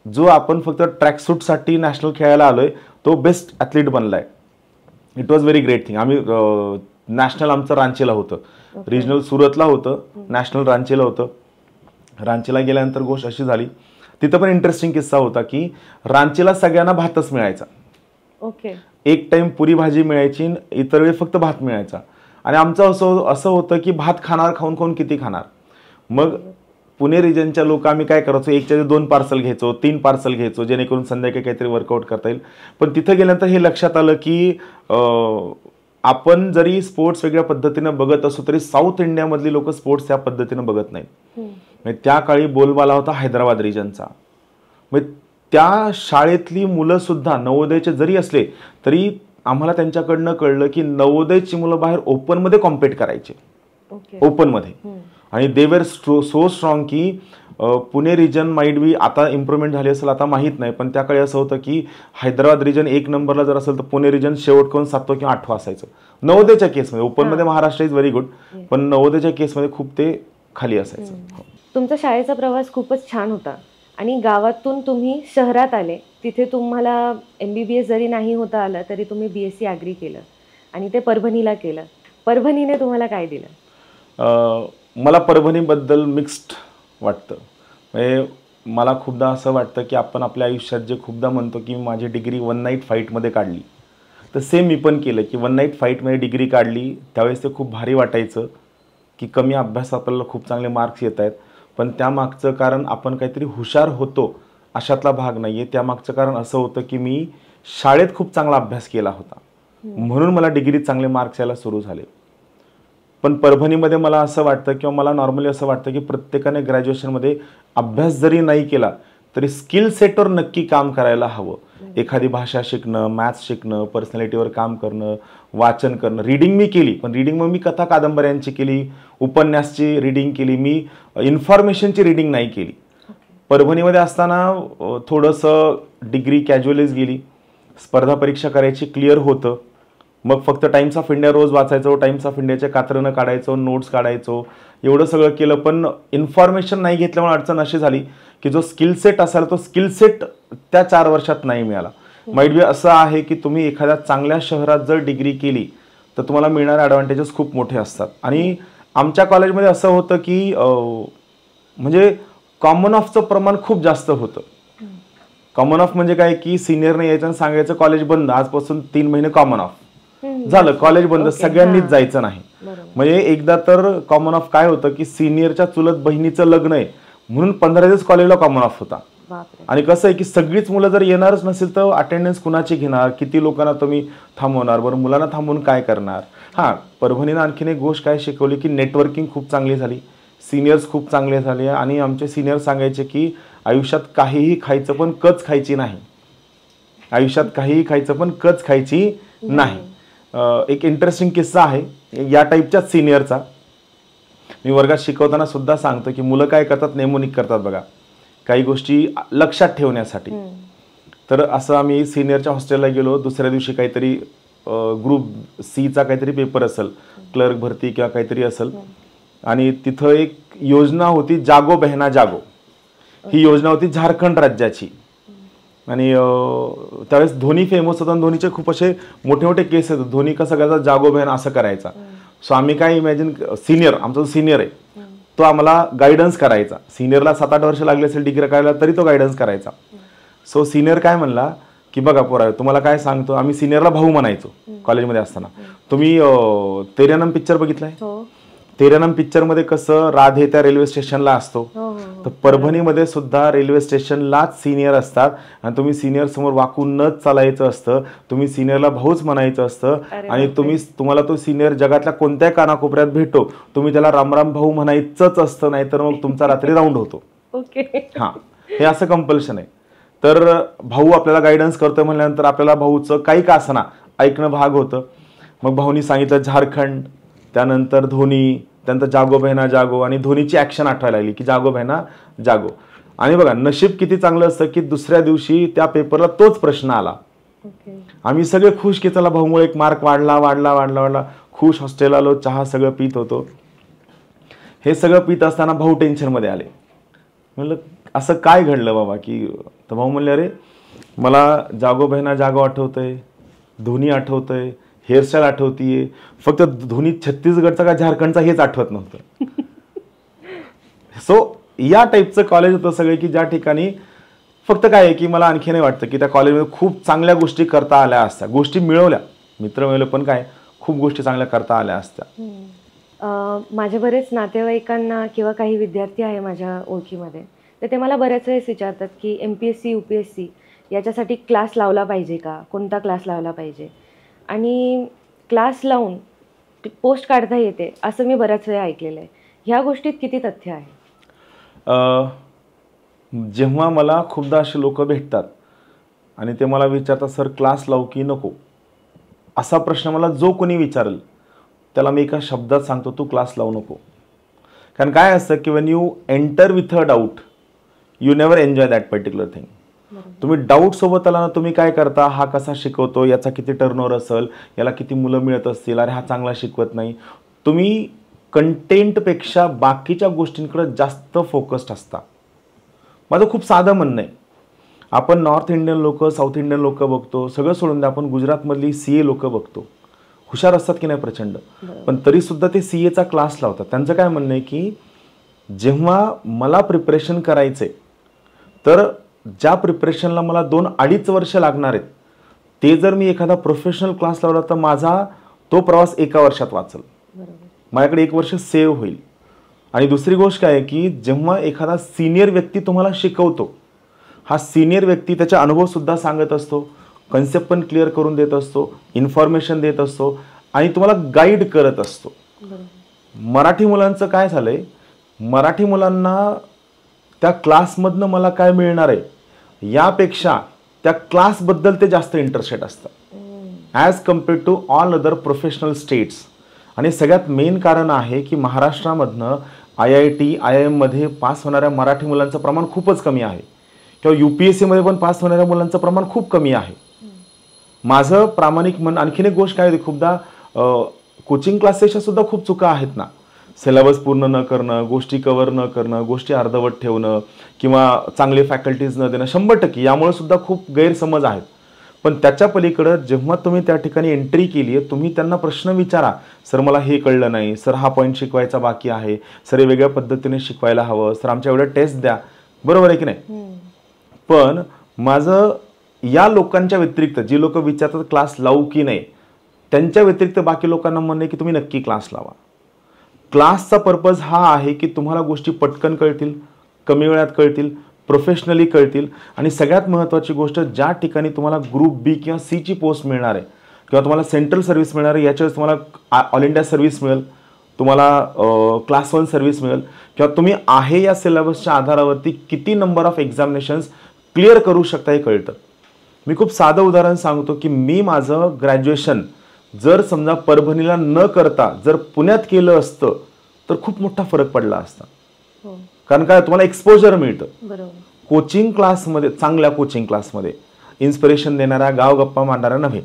जो आपण फक्त ट्रॅकसूटसाठी नॅशनल खेळायला आलोय तो बेस्ट ॲथलीट बनलाय. It was very great thing. आम्ही नॅशनल आमचं रांचीला होतं, रिजनल सुरतला होतं, नॅशनल रांचीला होतं. रांचीला गेल्यानंतर गोष्ट अशी झाली, तिथं पण इंटरेस्टिंग किस्सा होता की रांचीला सगळ्यांना भातच मिळायचा. एक टाइम पुरी भाजी मिळायची, इतर वेळी फक्त भात मिळायचा. आणि आमचं असं होतं की भात खाणार, खाऊन खाऊन किती खाणार. मग पुणे रिजनच्या लोक आम्ही काय करायचो, एकच्या 2 पार्सल घ्यायचो, 3 पार्सल घ्यायचो, जेणेकरून संध्याकाळी काहीतरी वर्कआउट करता येईल. पण तिथं गेल्यानंतर हे लक्षात आलं की आपण जरी स्पोर्ट्स वेगळ्या पद्धतीनं बघत असो तरी साऊथ इंडियामधली लोक स्पोर्ट्स त्या पद्धतीनं बघत नाहीत. त्या काळी बोलबाला होता हैदराबाद रिजनचा. त्या शाळेतली मुलं सुद्धा नवोदयचे जरी असले तरी आम्हाला त्यांच्याकडनं कळलं की नवोदयची मुलं बाहेर ओपनमध्ये कॉम्पिट करायचे, ओपनमध्ये. आणि दे वर सो स्ट्रॉंग की पुणे रिजन माईट बी आता इम्प्रूव्हमेंट झाली असेल, आता माहीत नाही, पण त्या काळी असं होतं की हैदराबाद रिजन 1 नंबरला जर असेल तर पुणे रिजन शेवट करून 7वं किंवा 8वं असायचं नवोदयच्या केसमध्ये. ओपनमध्ये महाराष्ट्र इज व्हेरी गुड, पण नवोदयच्या केसमध्ये खूप ते खाली असायचं.
तुमचा शाळेचा प्रवास खूपच छान होता आणि गावातून तुम्ही शहरात आले, तिथे तुम्हाला MBBS जरी नाही होता आलं तरी तुम्ही BSc ॲग्री केलं आणि ते परभणीला केलं. परभणीने तुम्हाला काय दिलं?
मला परभणीबद्दल मिक्स्ड वाटतं. म्हणजे मला खूपदा असं वाटतं की आपण आपल्या आयुष्यात जे खूपदा म्हणतो की माझी डिग्री 1 नाईट फाईटमध्ये काढली, तर सेम मी पण केलं की 1 नाईट फाईटमध्ये डिग्री काढली. त्यावेळेस ते खूप भारी वाटायचं की कमी अभ्यास आपल्याला खूप चांगले मार्क्स येत आहेत, पण त्यामागचं कारण आपण काहीतरी हुशार होतो अशातला भाग नाही आहे. त्यामागचं कारण असं होतं की मी शाळेत खूप चांगला अभ्यास केला होता, म्हणून मला डिग्रीत चांगले मार्क्स यायला सुरू झाले. पण परभणीमध्ये मला असं वाटतं किंवा मला नॉर्मली असं वाटतं की प्रत्येकाने ग्रॅज्युएशनमध्ये अभ्यास जरी नाही केला तरी स्किल सेटवर नक्की काम करायला हवं. एखादी भाषा शिकणं, मॅथ्स शिकणं, पर्सनॅलिटीवर काम करणं, वाचन करणं. रीडिंग मी केली, पण रीडिंग मग मी कथा कादंबऱ्यांची केली, उपन्यासची रीडिंग केली, मी इन्फॉर्मेशनची रीडिंग नाही केली. परभणीमध्ये असताना थोडंसं डिग्री कॅज्युअलीच गेली. स्पर्धा परीक्षा करायची, क्लिअर होतं. मग फक्त टाइम्स ऑफ इंडिया रोज वाचायचो, टाइम्स ऑफ इंडियाचे कात्रणं काढायचो, नोट्स काढायचो, एवढं सगळं केलं. पण इन्फॉर्मेशन नाही घेतल्यामुळे अडचण अशी झाली की जो स्किल सेट असायला तो स्किल सेट त्या 4 वर्षात नाही मिळाला. माईट बी असं आहे की तुम्ही एखाद्या चांगल्या शहरात जर डिग्री केली तर तुम्हाला मिळणारे ॲडव्हान्टेजेस खूप मोठे असतात. आणि आमच्या कॉलेजमध्ये असं होतं की म्हणजे कॉमन ऑफचं प्रमाण खूप जास्त होतं. कॉमन ऑफ म्हणजे काय की सिनियरने यायचं आणि सांगायचं कॉलेज बंद, आजपासून 3 महिने कॉमन ऑफ झालं, कॉलेज बंद, सगळ्यांनीच जायचं नाही. म्हणजे एकदा तर कॉमन ऑफ काय होतं की सिनियरच्या चुलत बहिणीचं लग्न आहे म्हणून 15 दिवस कॉलेजला कॉमन ऑफ होता. आणि कसं आहे की सगळीच मुलं जर येणारच नसेल तर अटेंडन्स कुणाची घेणार, किती लोकांना तुम्ही थांबवणार, बरं मुलांना थांबवून काय करणार. हां, परभणीनं आणखीन एक गोष्ट काय शिकवली की नेटवर्किंग खूप चांगली झाली, सिनियर्स खूप चांगले झाले. आणि आमचे सिनियर सांगायचे की आयुष्यात काहीही खायचं पण कच खायची नाही, आयुष्यात काहीही खायचं पण कच खायची नाही. एक इंटरेस्टिंग किस्सा आहे या टाईपच्याच सिनियरचा. मी वर्गात शिकवताना सुद्धा सांगतो की मुलं काय करतात, नेमोनिक करतात बघा काही गोष्टी लक्षात ठेवण्यासाठी. तर असं आम्ही सिनियरच्या हॉस्टेलला गेलो. दुसऱ्या दिवशी काहीतरी ग्रुप Cचा काहीतरी पेपर असेल, क्लर्क भरती किंवा काहीतरी असेल, आणि तिथं एक योजना होती जागो बहना जागो. ही योजना होती झारखंड राज्याची. आणि त्यावेळेस धोनी फेमस होता आणि धोनीचे खूप असे मोठे मोठे केस आहेत. धोनी कसं करायचा, जागो बहन असं करायचा. सो आम्ही काय इमॅजिन, सिनियर, आमचा जो सिनियर आहे तो आम्हाला गायडन्स करायचा. सिनियरला 7-8 वर्ष लागले असेल डिग्री करायला तरी तो गायडन्स करायचा. सो सिनियर काय म्हणला की बघा पोरा, तुम्हाला काय सांगतो, आम्ही सिनियरला भाऊ म्हणायचो कॉलेजमध्ये असताना. तुम्ही तेरेनम पिक्चर बघितलाय? तेरेनम पिक्चरमध्ये कसं राधे त्या रेल्वे स्टेशनला असतो, तर परभणीमध्ये सुद्धा रेल्वे स्टेशनलाच सिनियर असतात आणि तुम्ही सिनियर समोर वाकून नच चालायचं असतं, तुम्ही सिनियरला भाऊच म्हणायचं असतं. आणि तुम्हाला तो सिनियर जगातल्या कोणत्याही कानाकोपऱ्यात भेटो, तुम्ही त्याला रामराम भाऊ म्हणायचंच असतं, नाहीतर मग तुमचा रात्री राऊंड होतो. हां, हे असं कंपल्शन आहे. तर भाऊ आपल्याला गायडन्स करतोय म्हणल्यानंतर आपल्याला भाऊचं काही का असना ऐकणं भाग होतं. मग भाऊनी सांगितलं झारखंड, त्यानंतर धोनी, त्यानंतर जागो बहना जागो, आणि धोनीची ॲक्शन आठवायला लागली की जागो बहना जागो. आणि बघा नशीब किती चांगलं असतं की दुसऱ्या दिवशी त्या पेपरला तोच प्रश्न आला. आम्ही सगळे खुश की चला भाऊमुळे एक मार्क वाढला वाढला वाढला वाढला. खुश हॉस्टेल आलो, चहा सगळं पित होतो. हे सगळं पित असताना भाऊ टेन्शनमध्ये आले. म्हणलं असं काय घडलं बाबा की, तर भाऊ म्हणले अरे मला जागो बहना जागो आठवतंय, धोनी आठवतंय, हेअरस्टाईल आठवतीये, फक्त धोनी छत्तीसगडचा का झारखंडचा हेच आठवत नव्हतं. सो या टाईपचं कॉलेज होतं सगळे की ज्या ठिकाणी फक्त काय आहे की मला आणखी नाही वाटतं की त्या कॉलेजमध्ये खूप चांगल्या गोष्टी करता आल्या असत्या, गोष्टी मिळवल्या, मित्र मिळवले, पण काय खूप गोष्टी चांगल्या करता आल्या असत्या.
माझ्या बरेच नातेवाईकांना किंवा काही विद्यार्थी आहे माझ्या ओळखीमध्ये, तर ते मला बऱ्याच वेळेस विचारतात की MPSC UPSC याच्यासाठी क्लास लावला पाहिजे का, कोणता क्लास लावला पाहिजे, आणि क्लास लावून पोस्ट काढता येते असं मी बऱ्याच वेळा ऐकलेलं आहे. ह्या गोष्टीत किती तथ्य आहे?
जेव्हा मला खूपदा असे लोक भेटतात आणि ते मला विचारतात सर क्लास लावू की नको, असा प्रश्न मला जो कोणी विचारेल त्याला मी एका शब्दात सांगतो, तू क्लास लावू नको. कारण काय असतं की Wien you enter with a doubt you never enjoy that particular thing. तुम्ही डाऊट सोबत आला ना, तुम्ही काय करता, हा कसा शिकवतो, याचा किती टर्नओव्हर असेल, याला किती मुलं मिळत असतील, अरे हा चांगला शिकवत नाही. तुम्ही कंटेंटपेक्षा बाकीच्या गोष्टींकडे जास्त फोकस्ड असता. माझं खूप साधं म्हणणं आहे, आपण नॉर्थ इंडियन लोक, साऊथ इंडियन लोक बघतो, सगळं सोडून द्या, आपण गुजरातमधली CA लोक बघतो, हुशार असतात की नाही प्रचंड, पण तरीसुद्धा ते CAचा क्लास लावतात. त्यांचं काय म्हणणं आहे की जेव्हा मला प्रिपरेशन करायचं आहे तर ज्या प्रिपरेशनला मला 2-2.5 वर्ष लागणार आहेत ते जर मी एखादा प्रोफेशनल क्लास लावला तर माझा तो प्रवास 1 वर्षात वाचेल, माझ्याकडे 1 वर्ष सेव्ह होईल. आणि दुसरी गोष्ट काय आहे की जेव्हा एखादा सिनियर व्यक्ती तुम्हाला शिकवतो, हा सिनियर व्यक्ती त्याचा अनुभवसुद्धा सांगत असतो, कन्सेप्ट पण क्लिअर करून देत असतो, इन्फॉर्मेशन देत असतो आणि तुम्हाला गाईड करत असतो. मराठी मुलांचं काय झालंय, मराठी मुलांना त्या क्लासमधनं मला काय मिळणार आहे यापेक्षा त्या क्लासबद्दल ते जास्त इंटरेस्टेड असतात as compared to all other professional states. आणि सगळ्यात मेन कारण आहे की महाराष्ट्रामधनं IIT, IIM मध्ये पास होणाऱ्या मराठी मुलांचं प्रमाण खूपच कमी आहे, किंवा UPSC मध्ये पण पास होणाऱ्या मुलांचं प्रमाण खूप कमी आहे. माझं प्रामाणिक आणखीन एक गोष्ट काय होती, खूपदा कोचिंग क्लासेसच्या सुद्धा खूप चुका आहेत ना, सिलेबस पूर्ण न करणं, गोष्टी कव्हर न करणं, गोष्टी अर्धवट ठेवणं किंवा चांगले फॅकल्टीज न देणं, 100% यामुळे सुद्धा खूप गैरसमज आहेत. पण त्याच्या पलीकडं जेव्हा तुम्ही त्या ठिकाणी एंट्री केली आहे, तुम्ही त्यांना प्रश्न विचारा, सर मला हे कळलं नाही, सर हा पॉईंट शिकवायचा बाकी आहे, सर हे वेगळ्या पद्धतीने शिकवायला हवं, सर आमच्या एवढ्या टेस्ट द्या, बरोबर आहे की नाही. पण माझं या लोकांच्या व्यतिरिक्त जी लोक विचारतात क्लास लावू की नाही, त्यांच्या व्यतिरिक्त बाकी लोकांना म्हणणं आहे की तुम्ही नक्की क्लास लावा. क्लासचा पर्पज हा आहे की तुम्हाला गोष्टी पटकन कळतील, कमी वेळात कळतील, प्रोफेशनली कळतील आणि सगळ्यात महत्त्वाची गोष्ट, ज्या ठिकाणी तुम्हाला ग्रुप B किंवा C ची पोस्ट मिळणार आहे किंवा तुम्हाला सेंट्रल सर्व्हिस मिळणार आहे, याच्यावेळेस तुम्हाला ऑल इंडिया सर्व्हिस मिळेल, तुम्हाला क्लास 1 सर्व्हिस मिळेल, किंवा तुम्ही आहे या सिलेबसच्या आधारावरती किती नंबर ऑफ एक्झामिनेशन्स क्लिअर करू शकता हे कळतं. मी खूप साधं उदाहरण सांगतो की मी माझं ग्रॅज्युएशन जर समजा परभणीला न करता जर पुण्यात केलं असतं तर खूप मोठा फरक पडला असता. कारण काय, तुम्हाला एक्सपोजर मिळतं. कोचिंग क्लासमध्ये, चांगल्या कोचिंग क्लासमध्ये, इन्स्पिरेशन देणाऱ्या, गाव गप्पा मांडणाऱ्या नव्हे,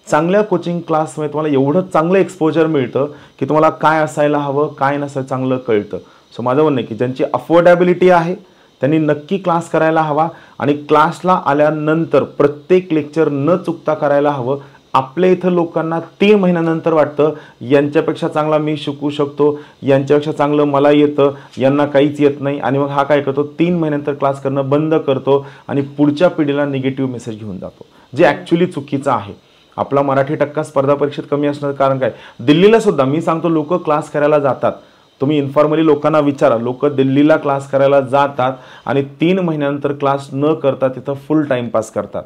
चांगल्या कोचिंग क्लासमध्ये तुम्हाला एवढं चांगलं एक्सपोजर मिळतं की तुम्हाला काय असायला हवं, काय नसायला चांगलं कळतं. सो माझं म्हणणं आहे की ज्यांची अफोर्डेबिलिटी आहे त्यांनी नक्की क्लास करायला हवा आणि क्लासला आल्यानंतर प्रत्येक लेक्चर न चुकता करायला हवं. आपल्या इथं लोकांना 3 महिन्यानंतर वाटतं यांच्यापेक्षा चांगला मी शिकू शकतो, यांच्यापेक्षा चांगलं मला येतं, यांना काहीच येत नाही, आणि मग हा काय करतो, 3 महिन्यानंतर क्लास करणं बंद करतो आणि पुढच्या पिढीला निगेटिव्ह मेसेज घेऊन जातो, जे ॲक्च्युली चुकीचं आहे. आपला मराठी टक्का स्पर्धा परीक्षेत कमी असण्याचं कारण काय, दिल्लीला सुद्धा मी सांगतो लोक क्लास करायला जातात, तुम्ही इन्फॉर्मली लोकांना विचारा, लोक दिल्लीला क्लास करायला जातात आणि 3 महिन्यानंतर क्लास न करता तिथं फुल टाइमपास करतात.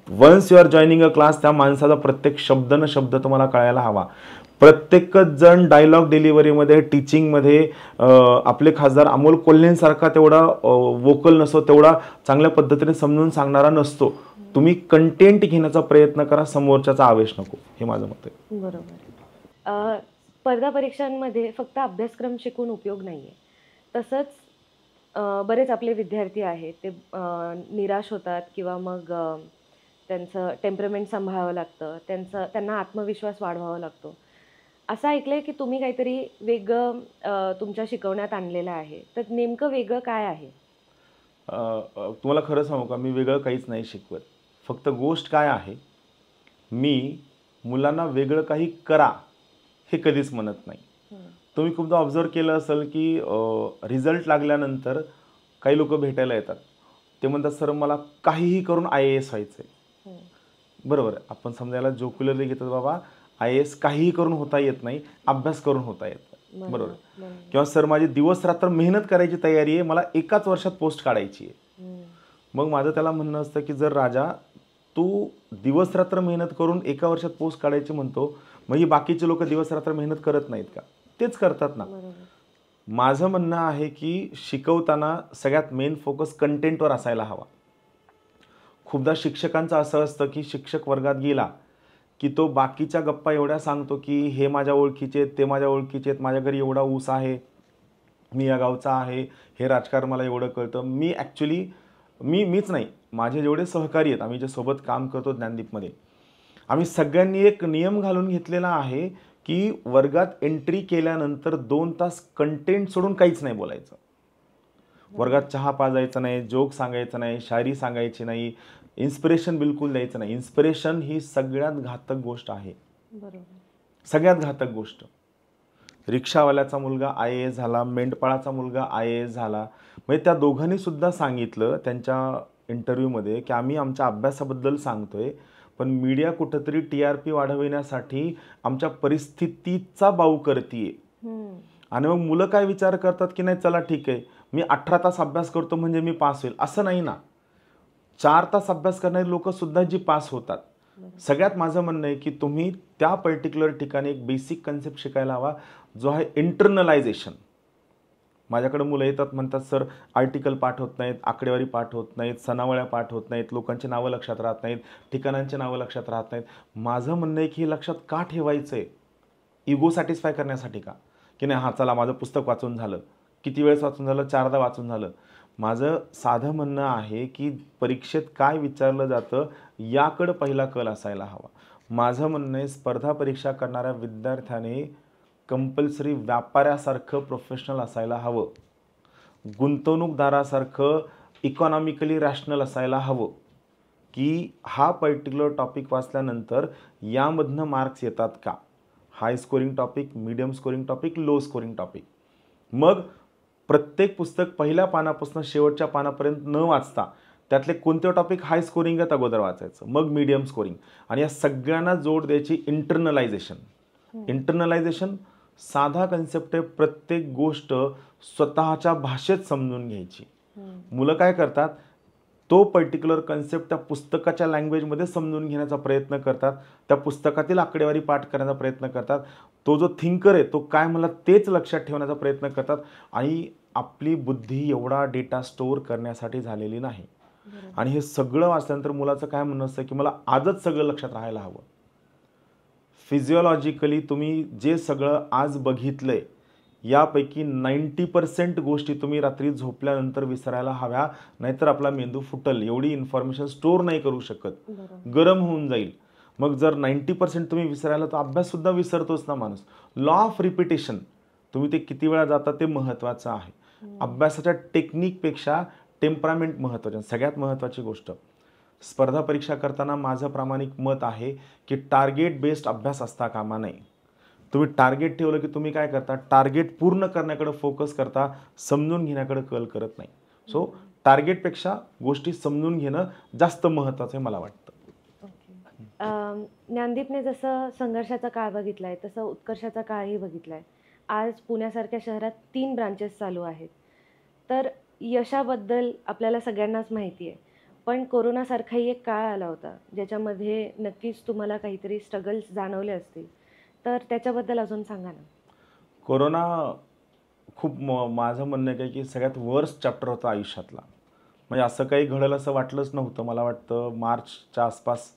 Once you are joining a class, त्या माणसाचा प्रत्येक शब्द न शब्द तुम्हाला कळायला हवा. प्रत्येकच जण डायलॉग डिलिव्हरीमध्ये, टीचिंगमध्ये आपले खासदार अमोल कोल्हेंसारखा तेवढा वोकल नसतो, तेवढा चांगल्या पद्धतीने समजून सांगणारा नसतो. तुम्ही कंटेंट घेण्याचा प्रयत्न करा, समोरच्याचा आवेश नको, हे माझं मत आहे.
बरोबर. स्पर्धा परीक्षांमध्ये फक्त अभ्यासक्रम शिकून उपयोग नाही आहे. तसंच बरेच आपले विद्यार्थी आहेत ते निराश होतात किंवा मग त्यांचं टेम्परमेंट सांभाळावं लागतं, त्यांना आत्मविश्वास वाढवावा लागतो. असं ऐकलंय की तुम्ही काहीतरी वेगळं तुमच्या शिकवण्यात आणलेलं आहे, तर नेमकं वेगळं काय आहे?
तुम्हाला खरं सांगू का, मी वेगळं काहीच नाही शिकवत. फक्त गोष्ट काय आहे, मी मुलांना वेगळं काही करा हे कधीच म्हणत नाही. तुम्ही खूपदा ऑब्झर्व केलं असेल की रिझल्ट लागल्यानंतर काही लोक भेटायला येतात, ते म्हणतात सर मला काहीही करून IAS व्हायचं आहे. बरोबर आहे, आपण समजायला जोक्युलरली घेतात, बाबा IAS काहीही करून होता येत नाही, अभ्यास करून होता येतं, बरोबर. किंवा सर माझी दिवस रात्र मेहनत करायची तयारी आहे, मला एकाच वर्षात पोस्ट काढायची आहे. मग माझं त्याला म्हणणं असतं की जर राजा तू दिवस रात्र मेहनत करून एका वर्षात पोस्ट काढायची म्हणतो, मग ही बाकीचे लोक दिवस रात्र मेहनत करत नाहीत का? तेच करतात ना. माझं म्हणणं आहे की शिकवताना सगळ्यात मेन फोकस कंटेंटवर असायला हवा. खूपदा शिक्षकांचं असं असतं की शिक्षक वर्गात गेला की तो बाकीच्या गप्पा एवढ्या सांगतो की हे माझ्या ओळखीचे आहेत, ते माझ्या ओळखीचे आहेत, माझ्या घरी एवढा ऊस आहे, मी या गावचा आहे, हे राजकारण मला एवढं कळतं. मी ॲक्च्युली मीच नाही, माझे जेवढे सहकारी आहेत, आम्ही जे सोबत काम करतो ज्ञानदीपमध्ये, आम्ही सगळ्यांनी एक नियम घालून घेतलेला आहे की वर्गात एंट्री केल्यानंतर 2 तास कंटेंट सोडून काहीच नाही बोलायचं. वर्गात चहा पाजायचा नाही, जोक सांगायचं नाही, शायरी सांगायची नाही, इन्स्पिरेशन बिलकुल द्यायचं नाही. इन्स्पिरेशन ही सगळ्यात घातक गोष्ट आहे.
बरोबर.
सगळ्यात घातक गोष्ट. रिक्षावाल्याचा मुलगा IAS झाला, मेंढपाळाचा मुलगा IAS झाला. म्हणजे त्या दोघांनी सुद्धा सांगितलं त्यांच्या इंटरव्ह्यूमध्ये की आम्ही आमच्या अभ्यासाबद्दल सांगतोय, पण मीडिया कुठंतरी TRP वाढविण्यासाठी आमच्या परिस्थितीचा बाऊ करतीये. आणि मग मुलं काय विचार करतात की नाही चला ठीक आहे, मी 18 तास अभ्यास करतो म्हणजे मी पास होईल. असं नाही ना. 4 तास अभ्यास करणारी लोक सुद्धा जी पास होतात. सगळ्यात माझं म्हणणं आहे की तुम्ही त्या पर्टिक्युलर ठिकाणी एक बेसिक कन्सेप्ट शिकायला हवा, जो आहे इंटरनलायझेशन. माझ्याकडे मुलं येतात, म्हणतात सर आर्टिकल पाठ होत नाहीत, आकडेवारी पाठ होत नाहीत, सणावळ्या पाठ होत नाहीत, लोकांची नावं लक्षात राहत नाहीत, ठिकाणांची नावं लक्षात राहत नाहीत. माझं म्हणणं आहे की हे लक्षात का ठेवायचं आहे? इगो सॅटिस्फाय करण्यासाठी का? की नाही हां चला माझं पुस्तक वाचून झालं. किती वेळेस वाचून झालं? 4दा वाचून झालं. माझं साधं म्हणणं आहे की परीक्षेत काय विचारलं जातं याकडं पहिला कल असायला हवा. माझं म्हणणं आहे स्पर्धा परीक्षा करणाऱ्या विद्यार्थ्याने कंपल्सरी व्यापाऱ्यासारखं प्रोफेशनल असायला हवं, गुंतवणूकदारासारखं इकॉनॉमिकली रॅशनल असायला हवं, की हा पर्टिक्युलर टॉपिक वाचल्यानंतर यामधनं मार्क्स येतात का? High scoring topic, medium scoring topic, low scoring topic. मग प्रत्येक पुस्तक पहिल्या पानापासून शेवटच्या पानापर्यंत न वाचता त्यातले कोणते टॉपिक हाय स्कोरिंग आहेत अगोदर वाचायचं, मग मीडियम स्कोरिंग, आणि या सगळ्यांना जोड द्यायची इंटरनलायझेशन. इंटरनलायझेशन साधा कन्सेप्ट आहे. प्रत्येक गोष्ट स्वतःच्या भाषेत समजून घ्यायची. मुलं काय करतात, तो पर्टिक्युलर कन्सेप्ट त्या पुस्तकाच्या लँग्वेजमध्ये समजून घेण्याचा प्रयत्न करतात, त्या पुस्तकातील आकडेवारी पाठ करण्याचा प्रयत्न करतात, तो जो थिंकर आहे तो काय मला तेच लक्षात ठेवण्याचा प्रयत्न करतात, आणि आपली बुद्धी एवढा डेटा स्टोअर करण्यासाठी झालेली नाही. आणि हे सगळं वाचल्यानंतर मुलाचं काय म्हणणं असतं की मला आजच सगळं लक्षात राहायला हवं. फिजिओलॉजिकली तुम्ही जे सगळं आज बघितलंय यापैकी 90% गोष्टी तुम्ही रात्री झोपल्यानंतर विसरायला हव्या, नाहीतर आपला मेंदू फुटल. एवढी इन्फॉर्मेशन स्टोअर नाही करू शकत, गरम होऊन जाईल. मग जर 90% तुम्ही विसरायला, तर अभ्याससुद्धा विसरतोच ना माणूस. लॉ ऑफ रिपिटेशन, तुम्ही ते किती वेळा जाता ते महत्त्वाचं आहे. अभ्यासाच्या टेक्निकपेक्षा टेम्परामेंट महत्त्वाचं. सगळ्यात महत्त्वाची गोष्ट स्पर्धा परीक्षा करताना माझं प्रामाणिक मत आहे की टार्गेट बेस्ड अभ्यास असता कामा नये. तुम्ही टार्गेट ठेवलं की तुम्ही काय करता, टार्गेट पूर्ण करण्याकडे फोकस करता, समजून घेण्याकडे कल करत नाही. सो टार्गेटपेक्षा गोष्टी समजून घेणं जास्त महत्त्वाचं आहे मला वाटतं.
ज्ञानदीपने जसं संघर्षाचा काळ बघितलाय तसं उत्कर्षाचा काळही बघितलाय. आज पुण्यासारख्या शहरात 3 ब्रांचेस चालू आहेत. तर यशाबद्दल आपल्याला सगळ्यांनाच माहिती आहे, पण कोरोनासारखाही एक काळ आला होता ज्याच्यामध्ये नक्कीच तुम्हाला काहीतरी स्ट्रगल्स जाणवले असतील. तर त्याच्याबद्दल अजून सांगा ना.
कोरोना खूप माझं म्हणणं आहे की सगळ्यात वर्स्ट चॅप्टर होता आयुष्यातला. म्हणजे असं काही घडेल असं वाटलंच नव्हतं. मला वाटतं मार्चच्या आसपास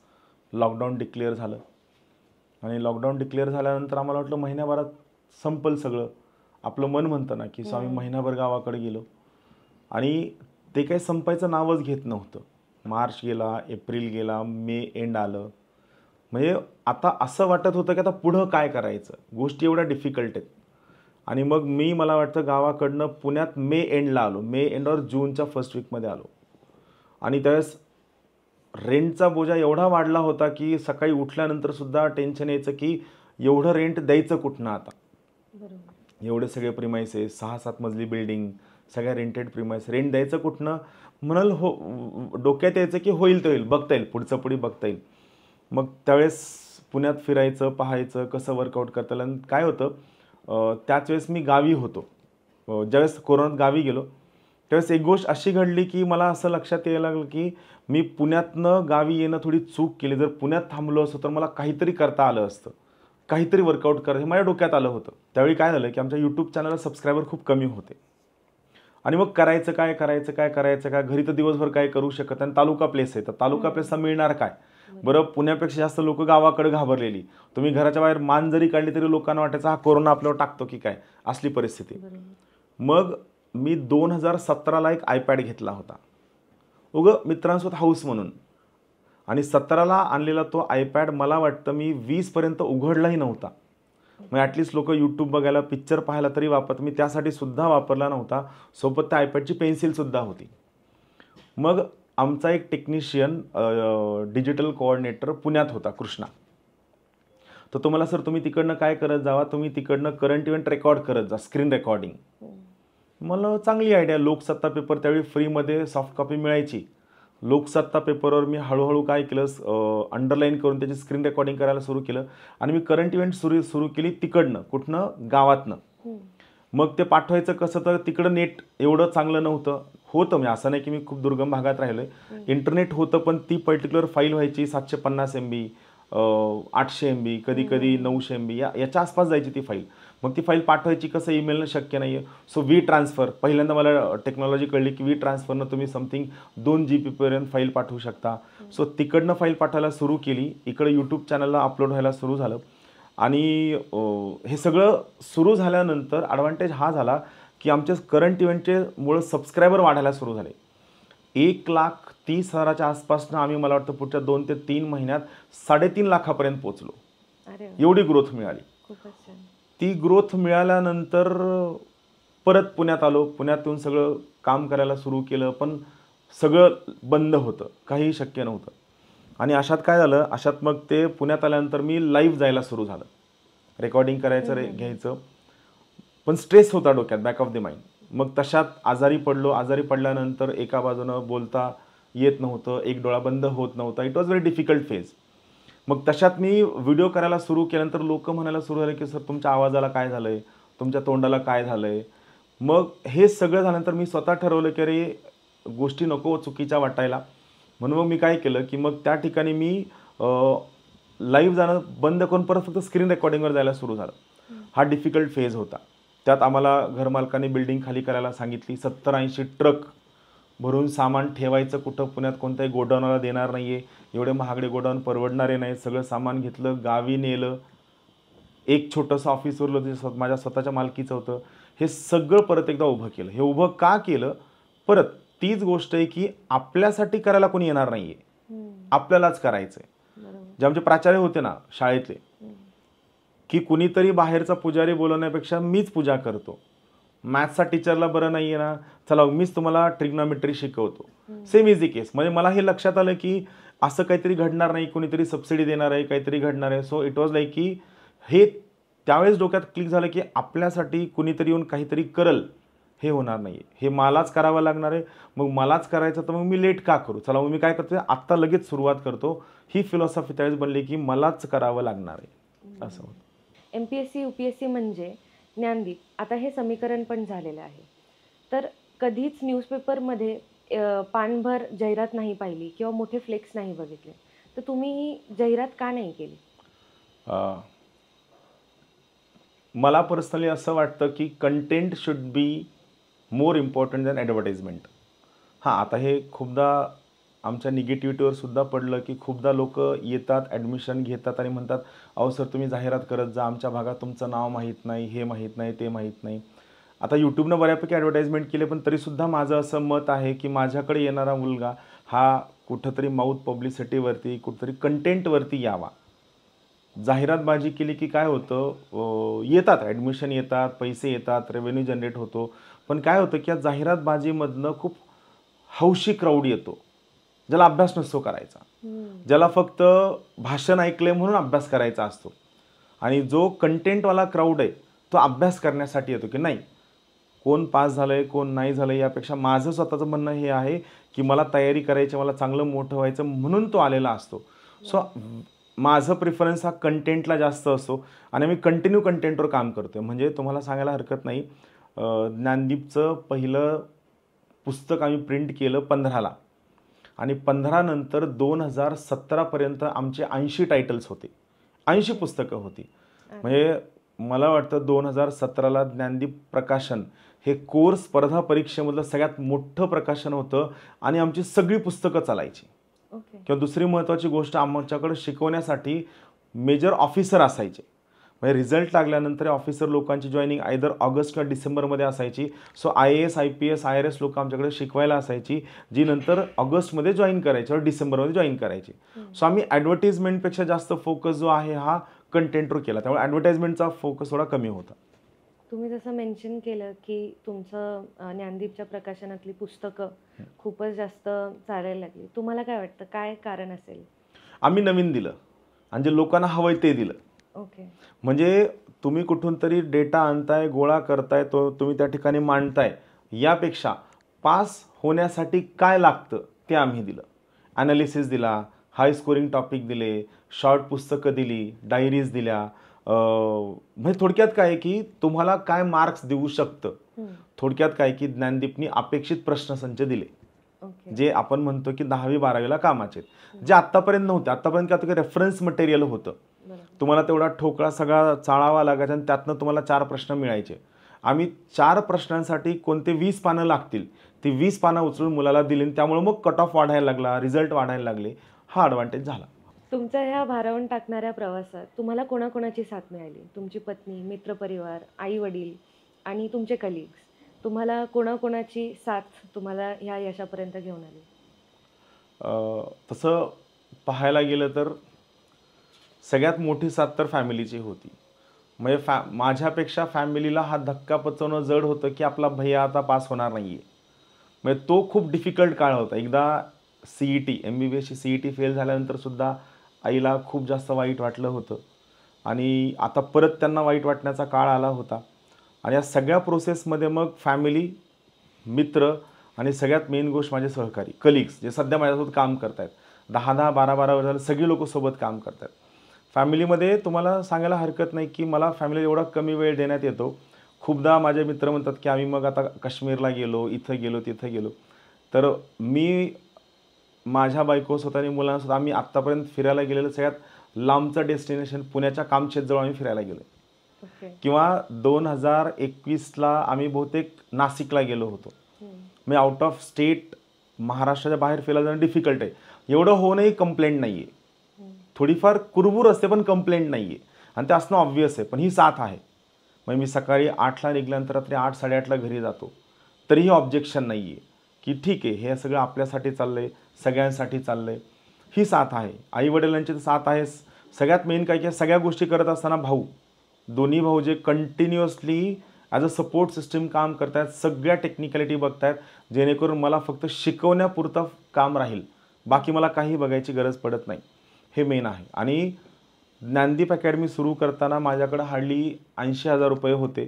लॉकडाऊन डिक्लेअर झालं, आणि लॉकडाऊन डिक्लेअर झाल्यानंतर आम्हाला वाटलं महिन्याभरात संपल सगळं. आपलं मन म्हणतं ना की आम्ही महिनाभर गावाकडे गेलो, आणि ते काही संपायचं नावच घेत नव्हतं. मार्च गेला, एप्रिल गेला, मे एंड आलं. म्हणजे आता असं वाटत होतं की आता पुढं काय करायचं, गोष्टी एवढ्या डिफिकल्ट आहेत. आणि मग मला वाटतं गावाकडनं पुण्यात मे एंडला आलो, मे एंडवर जूनच्या फर्स्ट वीकमध्ये आलो. आणि त्यावेळेस रेंटचा बोजा एवढा वाढला होता की सकाळी उठल्यानंतर सुद्धा टेन्शन यायचं की एवढं रेंट द्यायचं कुठनं आता. एवढे सगळे प्रिमाइसेस, 6-7 मजली बिल्डिंग, सगळ्या रेंटेड प्रिमाइस, रेंट द्यायचं कुठनं म्हणाल. डोक्यात यायचं की होईल ते होईल, बघता येईल, पुढचं पुढे बघता येईल. मग त्यावेळेस पुण्यात फिरायचं, पाहायचं कसं वर्कआउट करता येईल. आणि काय होतं त्याच वेळेस मी गावी होतो. ज्यावेळेस कोरोनात गावी गेलो त्यावेळेस एक गोष्ट अशी घडली की मला असं लक्षात यायला लागलं की मी पुण्यातनं गावी येणं थोडी चूक केली. जर पुण्यात थांबलो असतो तर मला काहीतरी करता आलं असतं, काहीतरी वर्कआउट करायचं माझ्या डोक्यात आलं होतं. त्यावेळी काय झालं की आमच्या यूट्यूब चॅनलला सबस्क्रायबर खूप कमी होते, आणि मग करायचं काय घरी तर दिवसभर काय करू शकत. आणि तालुका प्लेस आहे तर तालुका प्लेसला मिळणार काय. बरं, पुण्यापेक्षा जास्त लोक गावाकडे घाबरलेली. तुम्ही घराच्या बाहेर मान जरी काढली तरी लोकांना वाटायचं हा कोरोना आपल्यावर टाकतो की काय, असली परिस्थिती. मग मी 2017ला एक आयपॅड घेतला होता मित्रांसोबत हाऊस म्हणून. आणि 17ला आणलेला तो आयपॅड मला वाटतं मी 20पर्यंत उघडलाही नव्हता. मग ॲटलिस्ट लोक यूट्यूब बघायला, पिक्चर पाहायला तरी वापरत, मी त्यासाठी सुद्धा वापरला नव्हता. सोबत त्या आयपॅडची पेन्सिलसुद्धा होती. मग आमचा एक टेक्निशियन डिजिटल कोऑर्डिनेटर पुण्यात होता, कृष्णा. तर तो मला, सर तुम्ही तिकडनं काय करत जावा, तुम्ही तिकडनं करंट इव्हेंट रेकॉर्ड करत जा, स्क्रीन रेकॉर्डिंग. मला चांगली आयडिया. लोकसत्ता पेपर त्यावेळी फ्रीमध्ये सॉफ्ट कॉपी मिळायची. लोकसत्ता पेपरवर मी हळूहळू काय केलं, अंडरलाईन करून त्याची स्क्रीन रेकॉर्डिंग करायला सुरू केलं. आणि मी करंट इव्हेंट सुरू केली तिकडनं, कुठनं, गावातनं. मग ते पाठवायचं कसं, तर तिकडं नेट एवढं चांगलं नव्हतं. होतं मी असं नाही की मी खूप दुर्गम भागात राहिलोय, इंटरनेट होतं, पण ती पर्टिक्युलर फाईल व्हायची 750 MB, 800 MB, कधी कधी 900 MB याच्या आसपास जायची ती फाईल. मग ती फाईल पाठवायची कसं, ईमेलनं शक्य नाही आहे. सो WeTransfer, पहिल्यांदा मला टेक्नॉलॉजी कळली की WeTransferनं तुम्ही समथिंग 2 GB पर्यंत फाईल पाठवू शकता. सो तिकडनं फाईल पाठवायला सुरू केली. इकडे यूट्यूब चॅनलला अपलोड व्हायला सुरू झालं. आणि हे सगळं सुरू झाल्यानंतर ॲडव्हान्टेज हा झाला की आमच्या करंट इव्हेंटचे मुळे सबस्क्रायबर वाढायला सुरू झाले. 1,30,000च्या आसपासनं आम्ही, मला वाटतं पुढच्या 2 ते 3 महिन्यात 3.5 लाखापर्यंत पोहोचलो. एवढी ग्रोथ मिळाली. ती ग्रोथ मिळाल्यानंतर परत पुण्यात आलो. पुण्यात येऊन सगळं काम करायला सुरू केलं, पण सगळं बंद होतं, काहीही शक्य नव्हतं. आणि अशात काय झालं, अशात मग ते पुण्यात आल्यानंतर मी लाईव्ह जायला सुरू झालं, रेकॉर्डिंग करायचं, घ्यायचं. पण स्ट्रेस होता डोक्यात, बॅक ऑफ द माइंड. मग तशात आजारी पडलो. आजारी पडल्यानंतर एका बाजूनं बोलता येत नव्हतं, एक डोळा बंद होत नव्हता. It was very difficult phase. मग तशात मी व्हिडिओ करायला सुरू केल्यानंतर लोक म्हणायला सुरू झाले की सर तुमच्या आवाजाला काय झालंय, तुमच्या तोंडाला काय झालंय. मग हे सगळं झाल्यानंतर मी स्वतः ठरवलं की अरे गोष्टी नको चुकीच्या वाटायला. म्हणून मग मी काय केलं की मग त्या ठिकाणी मी लाईव्ह जाणं बंद करून परत फक्त स्क्रीन रेकॉर्डिंगवर जायला सुरू झालं. हा डिफिकल्ट फेज होता. त्यात आम्हाला घरमालकाने बिल्डिंग खाली करायला सांगितली. 70-80 ट्रक भरून सामान ठेवायचं कुठं, पुण्यात कोणत्याही गोडाऊनला देणार नाही आहे, एवढे महागडे गोडाऊन परवडणारे नाही. सगळं सामान घेतलं, गावी नेलं. एक छोटंसं ऑफिस उरलं जे माझ्या स्वतःच्या मालकीचं होतं. हे सगळं परत एकदा उभं केलं. हे उभं का केलं, परत तीच गोष्ट आहे की आपल्यासाठी करायला कोणी येणार नाही आहे, आपल्यालाच करायचं आहे. जे आमचे प्राचार्य होते ना शाळेतले, की कुणीतरी बाहेरचा पुजारी बोलवण्यापेक्षा मीच पूजा करतो. मॅथ्सचा टीचरला बरं नाही आहे ना, चला मीच तुम्हाला ट्रिग्नॉमेट्री शिकवतो. सेम इझी केस. म्हणजे मला हे लक्षात आलं की असं काहीतरी घडणार नाही, कुणीतरी सबसिडी देणार आहे, काहीतरी घडणार आहे. सो इट वॉज लाईक की हे त्यावेळेस डोक्यात क्लिक झालं की आपल्यासाठी कुणीतरी येऊन काहीतरी करल, हे होणार नाही आहे, हे मलाच करावं लागणार आहे. मग मलाच करायचं तर मग मी लेट का करू, चला मग मी काय करतो आत्ता लगेच सुरुवात करतो. ही फिलॉसॉफी त्यावेळेस बनली की मलाच करावं लागणार आहे असं होतं.
MPSC UPSC म्हणजे ज्ञानदीप, आता हे समीकरण पण झालेलं आहे. तर कधीच न्यूजपेपरमध्ये पानभर जाहिरात नाही पाहिली किंवा मोठे फ्लेक्स नाही बघितले, तर तुम्ही ही जाहिरात का नाही केली?
मला पर्सनली असं वाटतं की content should be more important than advertisement. हां, आता हे खूपदा आमच्या निगेटिव्हिटीवर सुद्धा पडलं की खूपदा लोक येतात, ॲडमिशन घेतात आणि म्हणतात अहो सर तुम्ही जाहिरात करत जा, आमच्या भागात तुमचं नाव माहीत नाही, हे माहीत नाही, ते माहीत नाही. आता यूट्यूबनं बऱ्यापैकी ॲडव्हर्टाइजमेंट केले, पण तरीसुद्धा माझं असं मत आहे की माझ्याकडे येणारा मुलगा हा कुठंतरी माउथ पब्लिसिटीवरती, कुठंतरी कंटेंटवरती यावा. जाहिरातबाजी केली की काय होतं, येतात ॲडमिशन येतात, पैसे येतात, रेव्हेन्यू जनरेट होतो. पण काय होतं की या जाहिरातबाजीमधनं खूप हौशी क्राऊड येतो, ज्याला अभ्यास नसतो करायचा, ज्याला फक्त भाषण ऐकले म्हणून अभ्यास करायचा असतो. आणि जो कंटेंटवाला क्राऊड आहे तो अभ्यास करण्यासाठी येतो की नाही कोण पास झालं आहे, कोण नाही झालं. यापेक्षा माझं स्वतःचं म्हणणं हे आहे की मला तयारी करायची, मला चांगलं मोठं व्हायचं म्हणून तो आलेला असतो. सो माझं प्रिफरन्स हा कंटेंटला जास्त असतो आणि मी कंटिन्यू कंटेंटवर काम करतो. म्हणजे तुम्हाला सांगायला हरकत नाही, ज्ञानदीपचं पहिलं पुस्तक आम्ही प्रिंट केलं 15ला आणि 15 नंतर 2017पर्यंत आमचे 80 टायटल्स होते, 80 पुस्तकं होती. म्हणजे मला वाटतं 2017ला ज्ञानदीप प्रकाशन हे कोर्स स्पर्धा परीक्षेमधलं सगळ्यात मोठं प्रकाशन होतं आणि आमची सगळी पुस्तकं चालायची. किंवा दुसरी महत्त्वाची गोष्ट, आमच्याकडे शिकवण्यासाठी मेजर ऑफिसर असायचे. म्हणजे रिझल्ट लागल्यानंतर ऑफिसर लोकांची जॉईनिंग आयदर ऑगस्ट किंवा डिसेंबरमध्ये असायची. सो IAS IPS IRS लोक आमच्याकडे शिकवायला असायची, जी नंतर ऑगस्टमध्ये जॉईन करायची और डिसेंबरमध्ये जॉईन करायची. सो आम्ही ॲडव्हर्टिजमेंटपेक्षा जास्त फोकस जो आहे हा कंटेंटवर केला, त्यामुळे ॲडव्हर्टाइजमेंटचा फोकस थोडा कमी होता.
तुम्ही जसं मेन्शन केलं की तुमचं ज्ञानदीपच्या प्रकाशनातली पुस्तकं खूपच जास्त चालायला लागली, तुम्हाला काय वाटतं काय कारण असेल?
आम्ही नवीन दिलं आणि जे लोकांना हवंय ते दिलं.
ओके.
म्हणजे तुम्ही कुठून तरी डेटा आणताय, गोळा करताय, तो तुम्ही त्या ठिकाणी मांडताय, यापेक्षा पास होण्यासाठी काय लागतं ते आम्ही दिलं. ॲनालिसिस दिला, हाय स्कोरिंग टॉपिक दिले, शॉर्ट पुस्तकं दिली, डायरीज दिल्या. म्हणजे थोडक्यात काय आहे की तुम्हाला काय मार्क्स देऊ शकतं, थोडक्यात काय की ज्ञानदीपनी अपेक्षित प्रश्नसंच दिले, जे आपण म्हणतो की 10वी 12वीला कामाचे, जे आत्तापर्यंत नव्हते. आत्तापर्यंत काय होतं, रेफरन्स मटेरियल होतं, तुम्हाला तेवढा ठोकळा सगळा चाळावा लागायचा आणि त्यातनं तुम्हाला 4 प्रश्न मिळायचे. आम्ही 4 प्रश्नांसाठी कोणते 20 पानं लागतील ती 20 पानं उचलून मुलाला दिली, त्यामुळे मग कट ऑफ वाढायला लागला, रिझल्ट वाढायला लागले. हा ॲडव्हान्टेज झाला.
तुमच्या ह्या भारावून टाकणाऱ्या प्रवासात तुम्हाला कोणाकोणाची साथ मिळाली? तुमची पत्नी, मित्रपरिवार, आई वडील आणि तुमचे कलिग्स, तुम्हाला कोणाकोणाची साथ तुम्हाला ह्या यशापर्यंत घेऊन आली?
तसं पाहायला गेलं तर सगळ्यात मोठी साथ तर फॅमिलीची होती. म्हणजे माझ्यापेक्षा फॅमिलीला हा धक्का पचवणं जड होतं की आपला भैया आता पास होणार नाही आहे. म्हणजे तो खूप डिफिकल्ट काळ होता. एकदा CET MBBSची CET फेल झाल्यानंतरसुद्धा आईला खूप जास्त वाईट वाटलं होतं आणि आता परत त्यांना वाईट वाटण्याचा काळ आला होता. आणि या सगळ्या प्रोसेसमध्ये मग फॅमिली, मित्र आणि सगळ्यात मेन गोष्ट माझे सहकारी, कलिग्स, जे सध्या माझ्यासोबत काम करत आहेत. 10-10, 12-12 वर्ष झालं सगळी लोकं सोबत काम करत आहेत. फॅमिलीमध्ये तुम्हाला सांगायला हरकत नाही की मला फॅमिलीला एवढा कमी वेळ देण्यात येतो. खूपदा माझे मित्र म्हणतात की आम्ही मग आता काश्मीरला गेलो, इथं गेलो, तिथं गेलो. तर मी माझ्या बायकोसोबत आणि मुलांसोबत आम्ही आत्तापर्यंत फिरायला गेलेलं सगळ्यात लांबचं डेस्टिनेशन पुण्याच्या कामशेतजवळ आम्ही फिरायला गेलो. किंवा 2021ला आम्ही बहुतेक नाशिकला गेलो होतो. म्हणजे आउट ऑफ स्टेट महाराष्ट्राच्या बाहेर फिरायला जाणं डिफिकल्ट आहे. एवढं होणंही कंप्लेंट नाही आहे, थोडीफार कुरबूर असते पण कंप्लेंट नाही आहे, आणि ते असणं ऑब्व्हियस आहे. पण ही साथ आहे. म्हणजे मी सकाळी 8ला निघाल्यानंतर रात्री 8-8:30ला घरी जातो, तरीही ऑब्जेक्शन नाही आहे की ठीक आहे, हे सगळं आपल्यासाठी चाललं आहे, सगळ्यांसाठी चाललं आहे. ही साथ आहे. आईवडिलांची तर साथ आहे. सगळ्यात मेन काय की सगळ्या गोष्टी करत असताना दोन्ही भाऊ जे continuously as a support system काम करत आहेत, सगळ्या टेक्निकॅलिटी बघत आहेत, जेणेकरून मला फक्त शिकवण्यापुरतं काम राहील, बाकी मला काही बघायची गरज पडत नाही. हे मेन आहे. आणि ज्ञानदीप अकॅडमी सुरू करताना माझ्याकडे हार्डली 80,000 रुपये होते.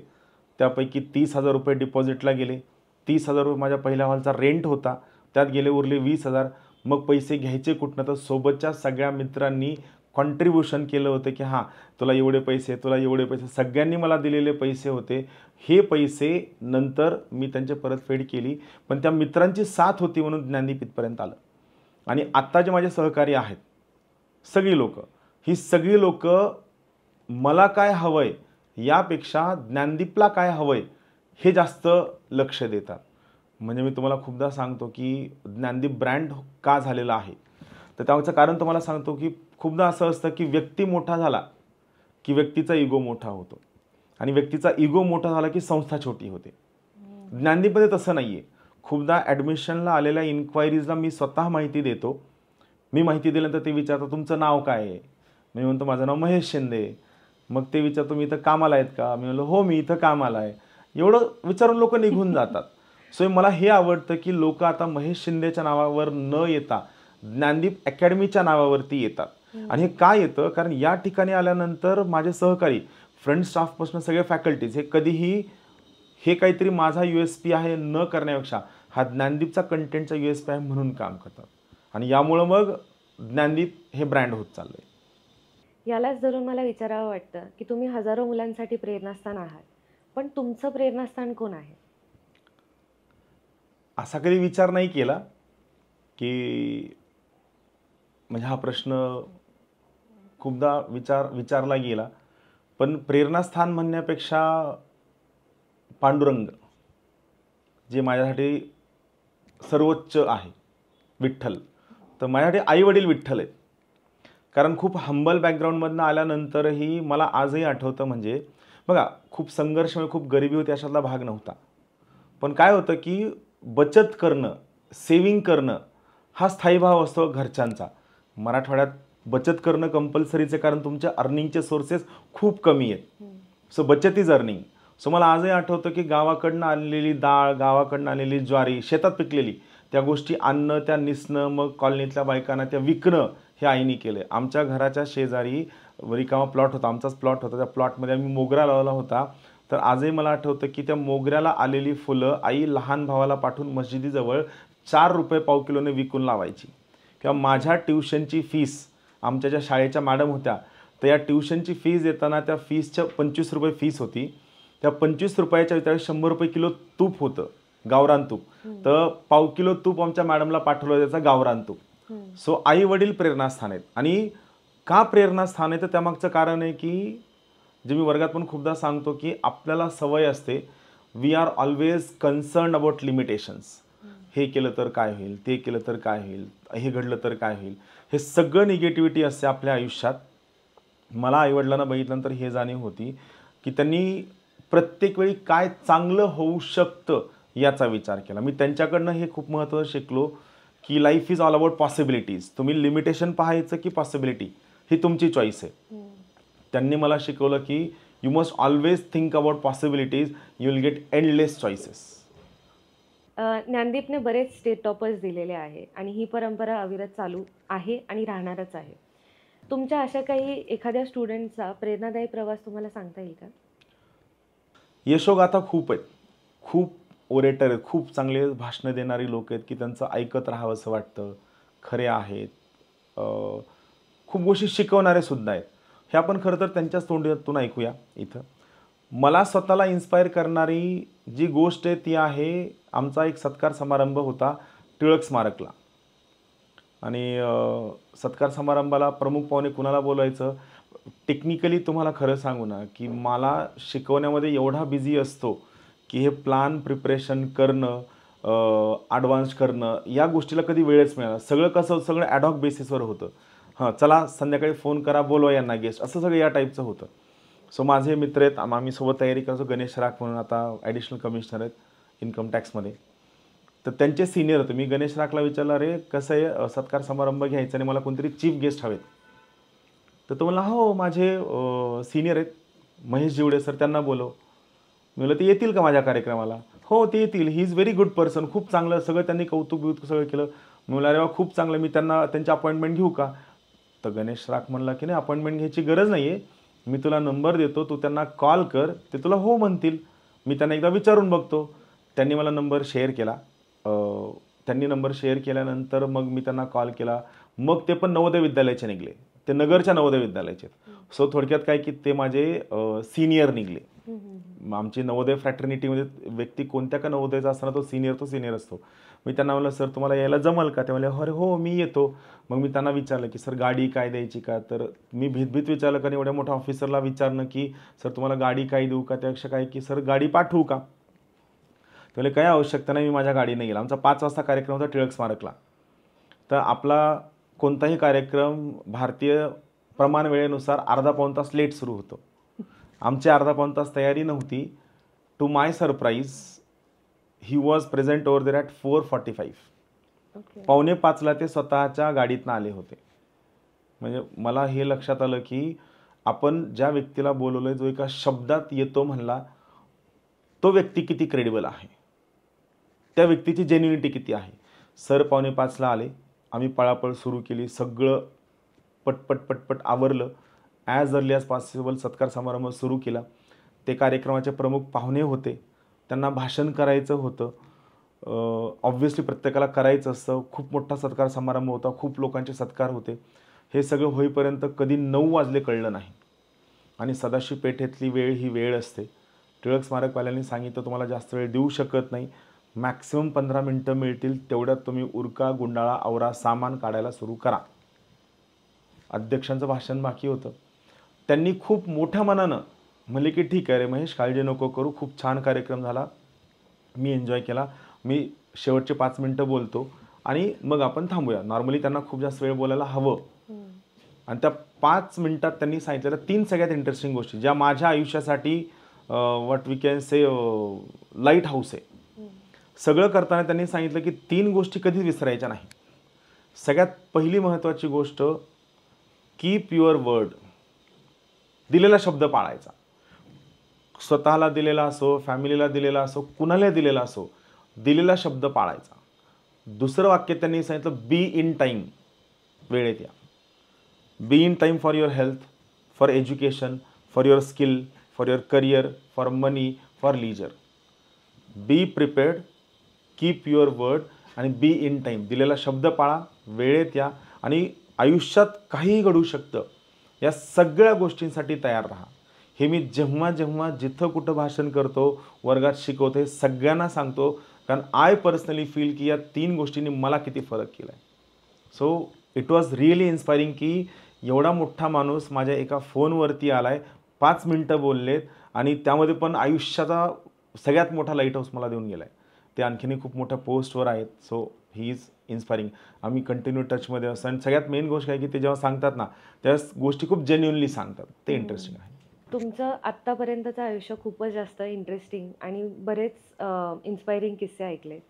त्यापैकी 30,000 रुपये डिपॉझिटला गेले, 30,000 रुपये माझ्या पहिल्या हॉलचा रेंट होता, त्यात गेले उरले 20,000. मग पैसे घ्यायचे कुठनं, तर सोबतच्या सगळ्या मित्रांनी कॉन्ट्रीब्युशन केलं होतं की हां तुला एवढे पैसे, तुला एवढे पैसे, सगळ्यांनी मला दिलेले पैसे होते. हे पैसे नंतर मी त्यांची परतफेड केली, पण त्या मित्रांची साथ होती म्हणून ज्ञानदीप इथपर्यंत आलं. आणि आत्ता जे माझे सहकारी आहेत सगळी लोकं, ही सगळी लोकं मला काय हवंय यापेक्षा ज्ञानदीपला काय हवंय हे जास्त लक्ष देतात. म्हणजे मी तुम्हाला खूपदा सांगतो की ज्ञानदीप ब्रँड का झालेला आहे, तर त्याचं कारण तुम्हाला सांगतो की खूपदा असं असतं की व्यक्ती मोठा झाला की व्यक्तीचा इगो मोठा होतो, आणि व्यक्तीचा इगो मोठा झाला की संस्था छोटी होते. ज्ञानदीपमध्ये तसं नाही आहे. खूपदा ॲडमिशनला आलेल्या इन्क्वायरीजला मी स्वतः माहिती देतो. मी माहिती दिल्यानंतर ते विचारतात तुमचं नाव काय आहे, मी म्हणतो माझं नाव महेश शिंदे. मग ते विचारतो मी इथं कामाला आहेत का, मी म्हणलो हो मी इथं कामाला आहे. एवढं विचारून लोक निघून जातात. सो मला हे आवडतं की लोक आता महेश शिंदेच्या नावावर न येता ज्ञानदीप अकॅडमीच्या नावावरती येतात. आणि हे काय येतं, कारण या ठिकाणी आल्यानंतर माझे सहकारी, फ्रंट स्टाफपासून सगळे फॅकल्टीज, हे कधीही हे काहीतरी माझा USP आहे न करण्यापेक्षा हा ज्ञानदीपचा कंटेंटचा USP आहे म्हणून काम करतात. आणि यामुळं मग ज्ञानदीप हे ब्रँड होत चाललंय.
यालाच धरून मला विचारावं वाटतं की तुम्ही हजारो मुलांसाठी प्रेरणास्थान आहात, पण तुमचं प्रेरणास्थान कोण आहे?
असा कधी विचार नाही केला की, म्हणजे हा प्रश्न खूपदा विचारला गेला, पण प्रेरणास्थान म्हणण्यापेक्षा पांडुरंग, जे माझ्यासाठी सर्वोच्च आहे, विठ्ठल. तर माझ्यासाठी आई वडील विठ्ठल आहेत. कारण खूप हंबल बॅकग्राऊंडमधनं आल्यानंतरही मला आजही आठवतं, म्हणजे बघा खूप संघर्ष, खूप गरिबी होती अशातला भाग नव्हता. पण काय होतं की बचत करणं, सेविंग करणं हा स्थायी भाव असतो घरच्यांचा. मराठवाड्यात बचत करणं कंपल्सरीचं, कारण तुमच्या अर्निंगचे सोर्सेस खूप कमी आहेत. सो बचत इज अर्निंग. सो मला आजही आठवतं की गावाकडनं आलेली डाळ, गावाकडनं आलेली ज्वारी, शेतात पिकलेली त्या गोष्टी आणणं, त्या निसणं, मग कॉलनीतल्या बायकांना त्या विकणं, हे आईनी केलं. आमच्या घराच्या शेजारी रिकामा प्लॉट होता, आमचाच प्लॉट होता. त्या प्लॉटमध्ये आम्ही मोगरा लावला होता. तर आजही मला आठवतं की त्या मोगऱ्याला आलेली फुलं आई लहान भावाला पाठवून मशिदीजवळ 4 रुपये पाव किलोने विकून लावायची. किंवा माझ्या ट्युशनची फीस, आमच्या ज्या शाळेच्या मॅडम होत्या, तर या ट्युशनची फीस देताना त्या फीसच्या 25 रुपये फीस होती. त्या 25 रुपयाच्या त्यावेळेस 100 रुपये किलो तूप होतं, गावरान तूप. तर पाव किलो तूप आमच्या मॅडमला पाठवलं, त्याचं गावरान तूप. सो आई वडील प्रेरणास्थान आहेत. आणि का प्रेरणास्थान आहे, तर त्यामागचं कारण आहे की जे मी वर्गात पण खूपदा सांगतो की आपल्याला सवय असते, we are always concern about limitations. हे केलं तर काय होईल, ते केलं तर काय होईल, हे घडलं तर काय होईल, हे सगळं निगेटिव्हिटी असते आपल्या आयुष्यात. मला आईवडिलांना बघितल्यानंतर हे जाणीव होती की त्यांनी प्रत्येक वेळी काय चांगलं होऊ शकतं याचा विचार केला. मी त्यांच्याकडनं हे खूप महत्त्वाचं शिकलो की life is all about possibilities. तुम्ही लिमिटेशन पाहायचं की पॉसिबिलिटी, ही तुमची चॉईस आहे. त्यांनी मला शिकवलं की you must always think about possibilities, you will get endless choices.
ज्ञानदीपने बरेच स्टेट टॉपर्स दिलेले आहे आणि ही परंपरा अविरत चालू आहे आणि राहणारच आहे. तुमच्या अशा काही एखाद्या स्टुडंटचा प्रेरणादायी प्रवास तुम्हाला सांगता येईल का?
यशोगाथा खूप आहेत, खूप ओरेटर आहेत, खूप चांगले भाषणं देणारी लोक आहेत की त्यांचं ऐकत राहावं असं वाटतं, खरे आहेत. खूप गोष्टी शिकवणारे सुद्धा आहेत. हे आपण खरं तर त्यांच्याच तोंडातून ऐकूया इथं. मला स्वतःला इन्स्पायर करणारी जी गोष्ट आहे ती आहे, आमचा एक सत्कार समारंभ होता टिळक स्मारकला. आणि सत्कार समारंभाला प्रमुख पाहुणे कुणाला बोलायचं, टेक्निकली तुम्हाला खरं सांगू ना की मला शिकवण्यामध्ये एवढा बिझी असतो की हे प्लान प्रिपरेशन करणं, ॲडव्हान्स करणं, या गोष्टीला कधी वेळच मिळाला. सगळं कसं, सगळं ॲडहॉक बेसिसवर होतं. हां चला संध्याकाळी फोन करा, बोलवा यांना गेस्ट, असं सगळं या टाईपचं होतं. सो माझे मित्र आहेत, आम्ही सोबत तयारी करायचो. गणेश राख म्हणून आता ॲडिशनल कमिशनर आहेत इन्कम टॅक्समध्ये. तर त्यांचे सिनियर होते. मी गणेश राखला विचारलं, अरे कसं आहे सत्कार समारंभ घ्यायचा आणि मला कोणतरी चीफ गेस्ट हवेत. तर तो म्हणला, हो माझे सिनियर आहेत महेश जिवडे सर, त्यांना बोलव. मी म्हणलं ते येतील का माझ्या कार्यक्रमाला? हो ते येतील, he is very good person, खूप चांगलं सगळं त्यांनी कौतुक बिौतुक सगळं केलं. मी म्हणलं अरे वा खूप चांगलं, मी त्यांना त्यांची अपॉइंटमेंट घेऊ का? तर गणेश राख म्हणला की नाही अपॉइंटमेंट घ्यायची गरज नाही आहे, मी तुला नंबर देतो, तू त्यांना कॉल कर, ते तुला हो म्हणतील, मी त्यांना एकदा विचारून बघतो. त्यांनी मला नंबर शेअर केला. त्यांनी नंबर शेअर केल्यानंतर मग मी त्यांना कॉल केला. मग ते पण नवोदय विद्यालयाचे निघले, ते नगरच्या नवोदय विद्यालयाचे. सो थोडक्यात काय की ते माझे सिनियर निघले. आमची नवोदय फ्रॅटर्निटीमध्ये व्यक्ती कोणत्या का नवोदयाचा असताना तो सिनियर असतो. मी त्यांना म्हणलं सर तुम्हाला यायला जमल का? ते म्हणले अरे हो मी येतो. मग मी त्यांना विचारलं की सर गाडी काय द्यायची का? तर मी भीतभीत विचारलं, कारण एवढ्या मोठ्या ऑफिसरला विचारणं की सर तुम्हाला गाडी काय देऊ का, त्यापेक्षा काय की सर गाडी पाठवू का? ते म्हणले काही आवश्यकता नाही, मी माझ्या गाडीने गेला. आमचा 5 वाजता कार्यक्रम होता टिळक स्मारकला. तर आपला कोणताही कार्यक्रम भारतीय प्रमाण वेळेनुसार अर्धा पाऊण तास लेट सुरू होतो. आमची अर्धा पाऊण तास तयारी नव्हती. To my surprise he was present over there at 4:45. 4:45ला ते स्वतःच्या गाडीतनं आले होते. म्हणजे मला हे लक्षात आलं की आपण ज्या व्यक्तीला बोलवलं, जो एका शब्दात येतो म्हणला, तो व्यक्ती किती क्रेडिबल आहे, त्या व्यक्तीची जेन्युनिटी किती आहे. सर 4:45ला आले, आम्ही पळापळ सुरू केली, सगळं पटपट आवरलं. ॲज अर्ली ॲज पॉसिबल सत्कार समारंभ सुरू केला. ते कार्यक्रमाचे प्रमुख पाहुणे होते, त्यांना भाषण करायचं होतं. ऑब्व्हियसली प्रत्येकाला करायचं असतं. खूप मोठा सत्कार समारंभ होता, खूप लोकांचे सत्कार होते. हे सगळं होईपर्यंत कधी 9 वाजले कळलं नाही. आणि सदाशिव पेठेतली वेळ ही वेळ असते. टिळक स्मारकवाल्यांनी सांगितलं तुम्हाला जास्त वेळ देऊ शकत नाही, मॅक्सिमम 15 मिनटं मिळतील, तेवढ्यात तुम्ही उरका, गुंडाळा, आवरा, सामान काढायला सुरू करा. अध्यक्षांचं भाषण बाकी होतं. त्यांनी खूप मोठ्या मनानं म्हणले की ठीक आहे रे महेश, काळजी नको करू, खूप छान कार्यक्रम झाला, मी एन्जॉय केला. मी शेवटचे 5 मिनटं बोलतो आणि मग आपण थांबूया. नॉर्मली त्यांना खूप जास्त वेळ बोलायला हवं. आणि त्या 5 मिनिटात त्यांनी सांगितलेल्या 3 सगळ्यात इंटरेस्टिंग गोष्टी ज्या माझ्या आयुष्यासाठी what we can say lighthouse आहे. सगळं करताना त्यांनी सांगितलं की 3 गोष्टी कधीच विसरायच्या नाही. सगळ्यात पहिली महत्त्वाची गोष्ट, कीप युअर वर्ड. दिलेला शब्द पाळायचा. स्वतःला दिलेला असो, फॅमिलीला दिलेला असो, कुणाला दिलेला असो, दिलेला शब्द पाळायचा. दुसरं वाक्य त्यांनी सांगितलं, बी इन टाईम. वेळेत या. Be in time for your health, for education, for your skill, for your career, for money, for leisure. Be prepared, keep your word आणि बी इन टाईम. दिलेला शब्द पाळा, वेळेत या आणि आयुष्यात काहीही घडू शकतं. या सगळ्या गोष्टींसाठी तयार राहा. हे मी जेव्हा जेव्हा जिथं कुठं भाषण करतो, वर्गात शिकवतो, हे सगळ्यांना सांगतो. कारण आय पर्सनली फील की या 3 गोष्टींनी मला किती फरक केला आहे. So it was really inspiring की एवढा मोठा माणूस माझ्या एका फोनवरती आला आहे, 5 मिनटं बोललेत आणि त्यामध्ये पण आयुष्याचा सगळ्यात मोठा लाईट हाऊस मला देऊन गेला आहे. ते आणखीनही खूप मोठ्या पोस्टवर आहेत. So he is inspiring. आम्ही कंटिन्यू टचमध्ये असतो आणि सगळ्यात मेन गोष्ट काय की ते जेव्हा सांगतात ना, त्या गोष्टी खूप जेन्युइनली सांगतात. ते इंटरेस्टिंग आहे.
तुमचं आत्तापर्यंतचं आयुष्य खूपच जास्त इंटरेस्टिंग आणि बरेच इन्स्पायरिंग किस्से ऐकलेत.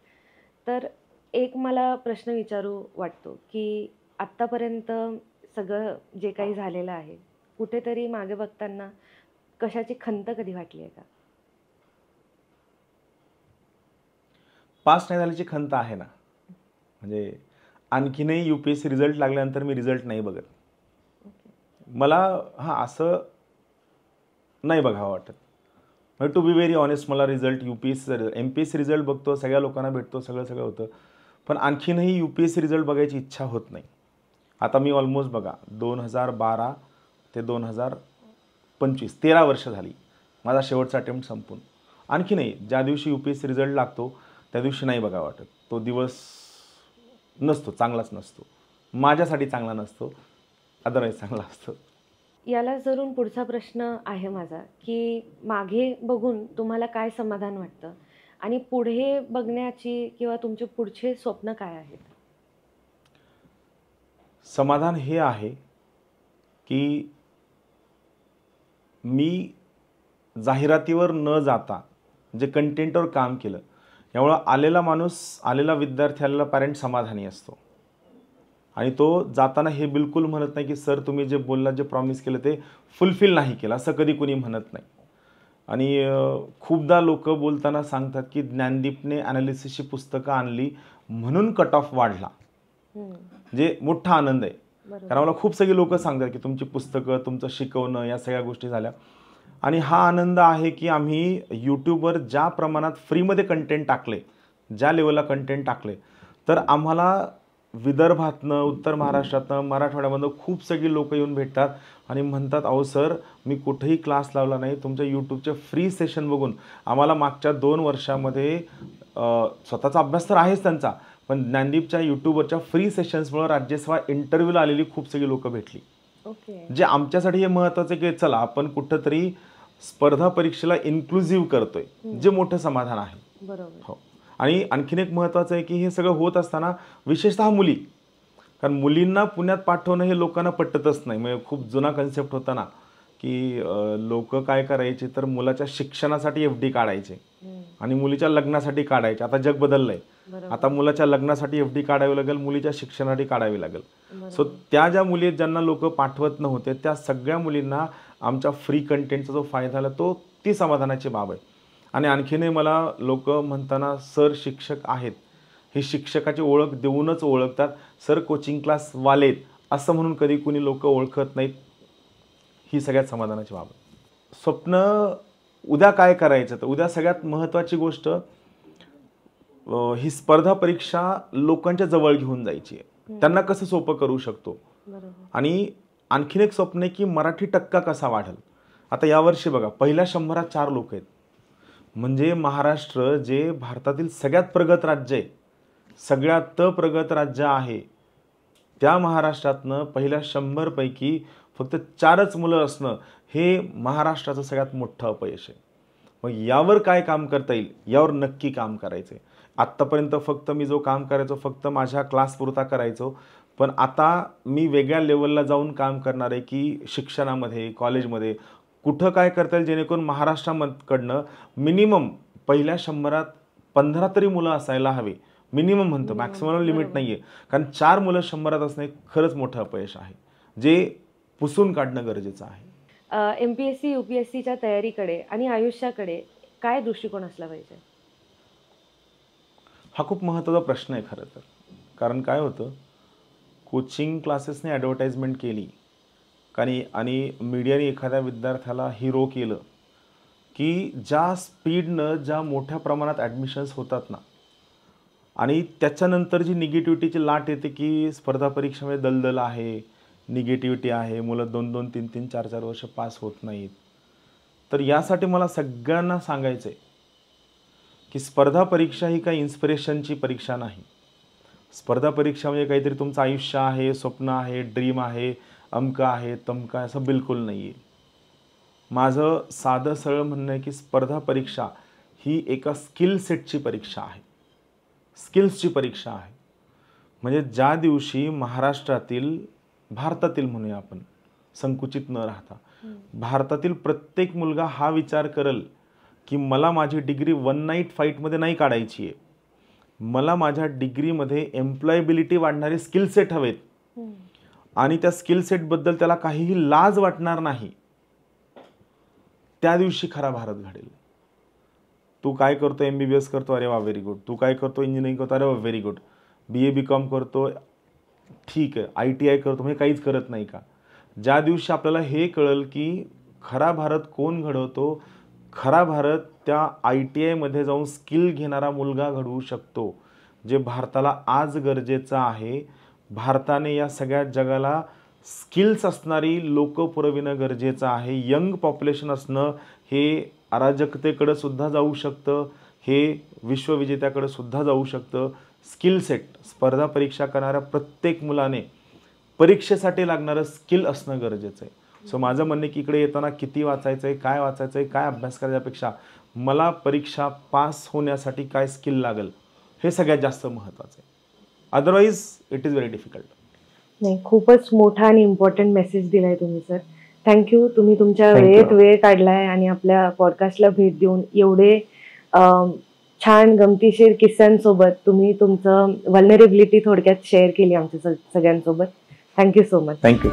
तर एक मला प्रश्न विचारू वाटतो की आत्तापर्यंत सगळं जे काही झालेलं आहे, कुठेतरी मागे बघताना कशाची खंत कधी वाटली आहे का?
पास नाही झाल्याची खंत आहे ना. म्हणजे आणखीनही UPSC रिझल्ट लागल्यानंतर मी रिझल्ट नाही बघत. मला असं नाही बघावं वाटत. टू बी व्हेरी ऑनेस्ट, मला रिझल्ट UPSC MPSC रिझल्ट बघतो, सगळ्या लोकांना भेटतो, सगळं होतं. पण आणखीनही UPSC रिझल्ट बघायची इच्छा होत नाही. आता मी ऑलमोस्ट बघा 2012 ते 2025 13 वर्ष झाली माझा शेवटचा अटेम्प्ट संपून. आणखी नाही, ज्या दिवशी UPSC रिझल्ट लागतो त्या दिवशी नाही बघा वाटत. तो दिवस नसतो, चांगलाच नसतो. माझ्यासाठी चांगला नसतो, अदरवाईज चांगला असतो.
याला धरून पुढचा प्रश्न आहे माझा की मागे बघून तुम्हाला काय समाधान वाटतं आणि पुढे बघण्याची किंवा तुमचे पुढचे स्वप्न काय आहेत?
समाधान हे आहे की मी जाहिरातीवर न जाता जे कंटेंटवर काम केलं, यामुळं आलेला माणूस, आलेला विद्यार्थी, आलेला पॅरेंट समाधानी असतो. आणि तो जाताना हे बिलकुल म्हणत नाही की सर तुम्ही जे बोललात, जे प्रॉमिस केलं ते फुलफिल नाही केलं, असं कधी कुणी म्हणत नाही. आणि खूपदा लोक बोलताना सांगतात की ज्ञानदीपने ॲनालिसिसची पुस्तकं आणली म्हणून कट ऑफ वाढला. जे मोठा आनंद आहे. कारण मला खूप सगळे लोक सांगतात की तुमची पुस्तकं, तुमचं शिकवणं, या सगळ्या गोष्टी झाल्या. आणि हा आनंद आहे की आम्ही यूट्यूबवर ज्या प्रमाणात फ्रीमध्ये कंटेंट टाकले, ज्या लेवलला कंटेंट टाकले, तर आम्हाला विदर्भातनं, उत्तर महाराष्ट्रातनं, मराठवाड्यामधनं खूप सगळी लोक येऊन भेटतात आणि म्हणतात, अहो सर मी कुठेही क्लास लावला नाही, तुमच्या यूट्यूबचे फ्री सेशन बघून आम्हाला मागच्या 2 वर्षामध्ये स्वतःचा अभ्यास तर आहेच त्यांचा, पण ज्ञानदीपच्या यूट्यूबवरच्या फ्री सेशन्समुळे राज्यसभा इंटरव्ह्यूला आलेली खूप सगळी लोक भेटली. जे आमच्यासाठी हे महत्त्वाचं की चला आपण कुठंतरी स्पर्धा परीक्षेला इन्क्लुझिव्ह करतोय, जे मोठं समाधान आहे.
बरोबर.
हो. आणि आणखीन एक महत्त्वाचं आहे की हे सगळं होत असताना विशेषतः मुली, कारण मुलींना पुण्यात पाठवणं हे लोकांना पटतच नाही. म्हणजे खूप जुना कन्सेप्ट होता ना की लोक काय करायचे, तर मुलाच्या शिक्षणासाठी FD काढायचे आणि मुलीच्या लग्नासाठी काढायचे. आता जग बदललंय. आता मुलाच्या लग्नासाठी FD काढावी लागेल, मुलीच्या शिक्षणासाठी काढावी लागेल. सो त्या ज्या मुली ज्यांना लोक पाठवत नव्हते, त्या सगळ्या मुलींना आमच्या फ्री कंटेंटचा जो फायदा झाला तो ती समाधानाची बाब आहे. आणि आणखीनही मला लोक म्हणताना सर शिक्षक आहेत, ही शिक्षकाची ओळख देऊनच ओळखतात, सर कोचिंग क्लास वालेत असं म्हणून कधी कुणी लोक ओळखत नाहीत. ही सगळ्यात समाधानाची बाब आहे. स्वप्न उद्या काय करायचं, तर उद्या सगळ्यात महत्त्वाची गोष्ट ही स्पर्धा परीक्षा लोकांच्या जवळ घेऊन जायची आहे. त्यांना कसं सोपं करू शकतो. आणि आणखीन एक स्वप्न आहे की मराठी टक्का कसा वाढेल. आता यावर्षी बघा पहिल्या 100त 4 लोक आहेत. म्हणजे महाराष्ट्र जे भारतातील सगळ्यात प्रगत राज्य आहे, सगळ्यात प्रगत राज्य आहे, त्या महाराष्ट्रातनं पहिल्या 100 पैकी फक्त 4च मुलं असणं हे महाराष्ट्राचं सगळ्यात मोठं अपयश आहे. मग यावर काय काम करता येईल यावर नक्की काम करायचं आहे. आत्तापर्यंत फक्त मी जो काम करायचो फक्त माझ्या क्लासपुरता करायचो, पण आता मी वेगळ्या लेवलला जाऊन काम करणार आहे की शिक्षणामध्ये, कॉलेजमध्ये कुठं काय करता येईल जेणेकरून महाराष्ट्राकडनं मिनिमम पहिल्या 100त 15 तरी मुलं असायला हवे. मिनिमम म्हणतो, मॅक्सिमम लिमिट नाही आहे. कारण 4 मुलं 100त असणे खरंच मोठं अपयश आहे, जे पुसून काढणं गरजेचं आहे.
MPSC UPSCच्या तयारीकडे आणि आयुष्याकडे काय दृष्टिकोन असला पाहिजे?
हा खूप महत्त्वाचा प्रश्न आहे खरं तर. कारण काय होतं, कोचिंग क्लासेसने ॲडव्हर्टाइजमेंट केली आणि मीडियाने एखाद्या विद्यार्थ्याला हिरो केलं की ज्या स्पीडनं ज्या मोठ्या प्रमाणात ॲडमिशन्स होतात ना, आणि त्याच्यानंतर जी निगेटिव्हिटीची लाट येते की स्पर्धा परीक्षेमध्ये दलदल आहे, निगेटिव्हिटी आहे, मुलं 2-2, 3-3, 4-4 वर्ष पास होत नाहीत. तर यासाठी मला सगळ्यांना सांगायचं आहे की स्पर्धा परीक्षा ही काही इन्स्पिरेशनची परीक्षा नाही. स्पर्धा परीक्षा म्हणजे काहीतरी तुमचं आयुष्य आहे, स्वप्न आहे, ड्रीम आहे, अमकं आहे, तमकं आहे, असं बिलकुल नाही आहे. माझं साधं सरळ म्हणणं आहे की स्पर्धा परीक्षा ही एका स्किल सेटची परीक्षा आहे, स्किल्सची परीक्षा आहे. म्हणजे ज्या दिवशी महाराष्ट्रातील, भारतातील म्हणूया आपण, संकुचित न राहता भारतातील प्रत्येक मुलगा हा विचार करेल की मला माझी डिग्री वन नाईट फाईटमध्ये नाही काढायची आहे, मला माझ्या डिग्रीमध्ये एम्प्लॉयबिलिटी वाढणारे स्किल सेट हवेत आणि त्या स्किल सेटबद्दल त्याला काहीही लाज वाटणार नाही, त्या दिवशी खरा भारत घडेल. तू काय करतो, MBBS करतो, अरे वा व्हेरी गुड. तू काय करतो, इंजिनिअरिंग करतो, अरे वा व्हेरी गुड. BA BCom करतो, ठीक आहे. ITI करतो, म्हणजे काहीच करत नाही का? ज्या दिवशी आपल्याला हे कळेल की खरा भारत कोण घडवतो, खरा भारत त्या ITI मध्ये जाऊन स्किल घेणारा मुलगा घडवू शकतो, जे भारताला आज गरजेचं आहे. भारताने या सगळ्या जगाला स्किल्स असणारी लोक पुरविणं गरजेचं आहे. यंग पॉप्युलेशन असणं हे अराजकतेकडे सुद्धा जाऊ शकतं, हे विश्वविजेत्याकडे सुद्धा जाऊ शकतं. स्किल सेट, स्पर्धा परीक्षा करणाऱ्या प्रत्येक मुलाने परीक्षेसाठी लागणारं स्किल असणं गरजेचं आहे. सो माझं म्हणणं की इकडे येताना किती वाचायचं आहे, काय वाचायचं आहे, काय अभ्यास करायच्यापेक्षा मला परीक्षा पास होण्यासाठी काय स्किल लागेल हे सगळ्यात जास्त महत्त्वाचं आहे. Otherwise it is very difficult.
नाही, खूपच मोठा आणि इम्पॉर्टंट मेसेज दिलाय तुम्ही सर. थँक्यू. तुम्ही तुमच्या वेळेत वेळ काढलाय आणि आपल्या पॉडकास्टला भेट देऊन एवढे छान गमतीशीर किस्स्यांसोबत तुम्ही तुमचं व्हल्नरेबिलिटी थोडक्यात शेअर केली आमच्या सगळ्यांसोबत. Thank you so much.
थँक्यू.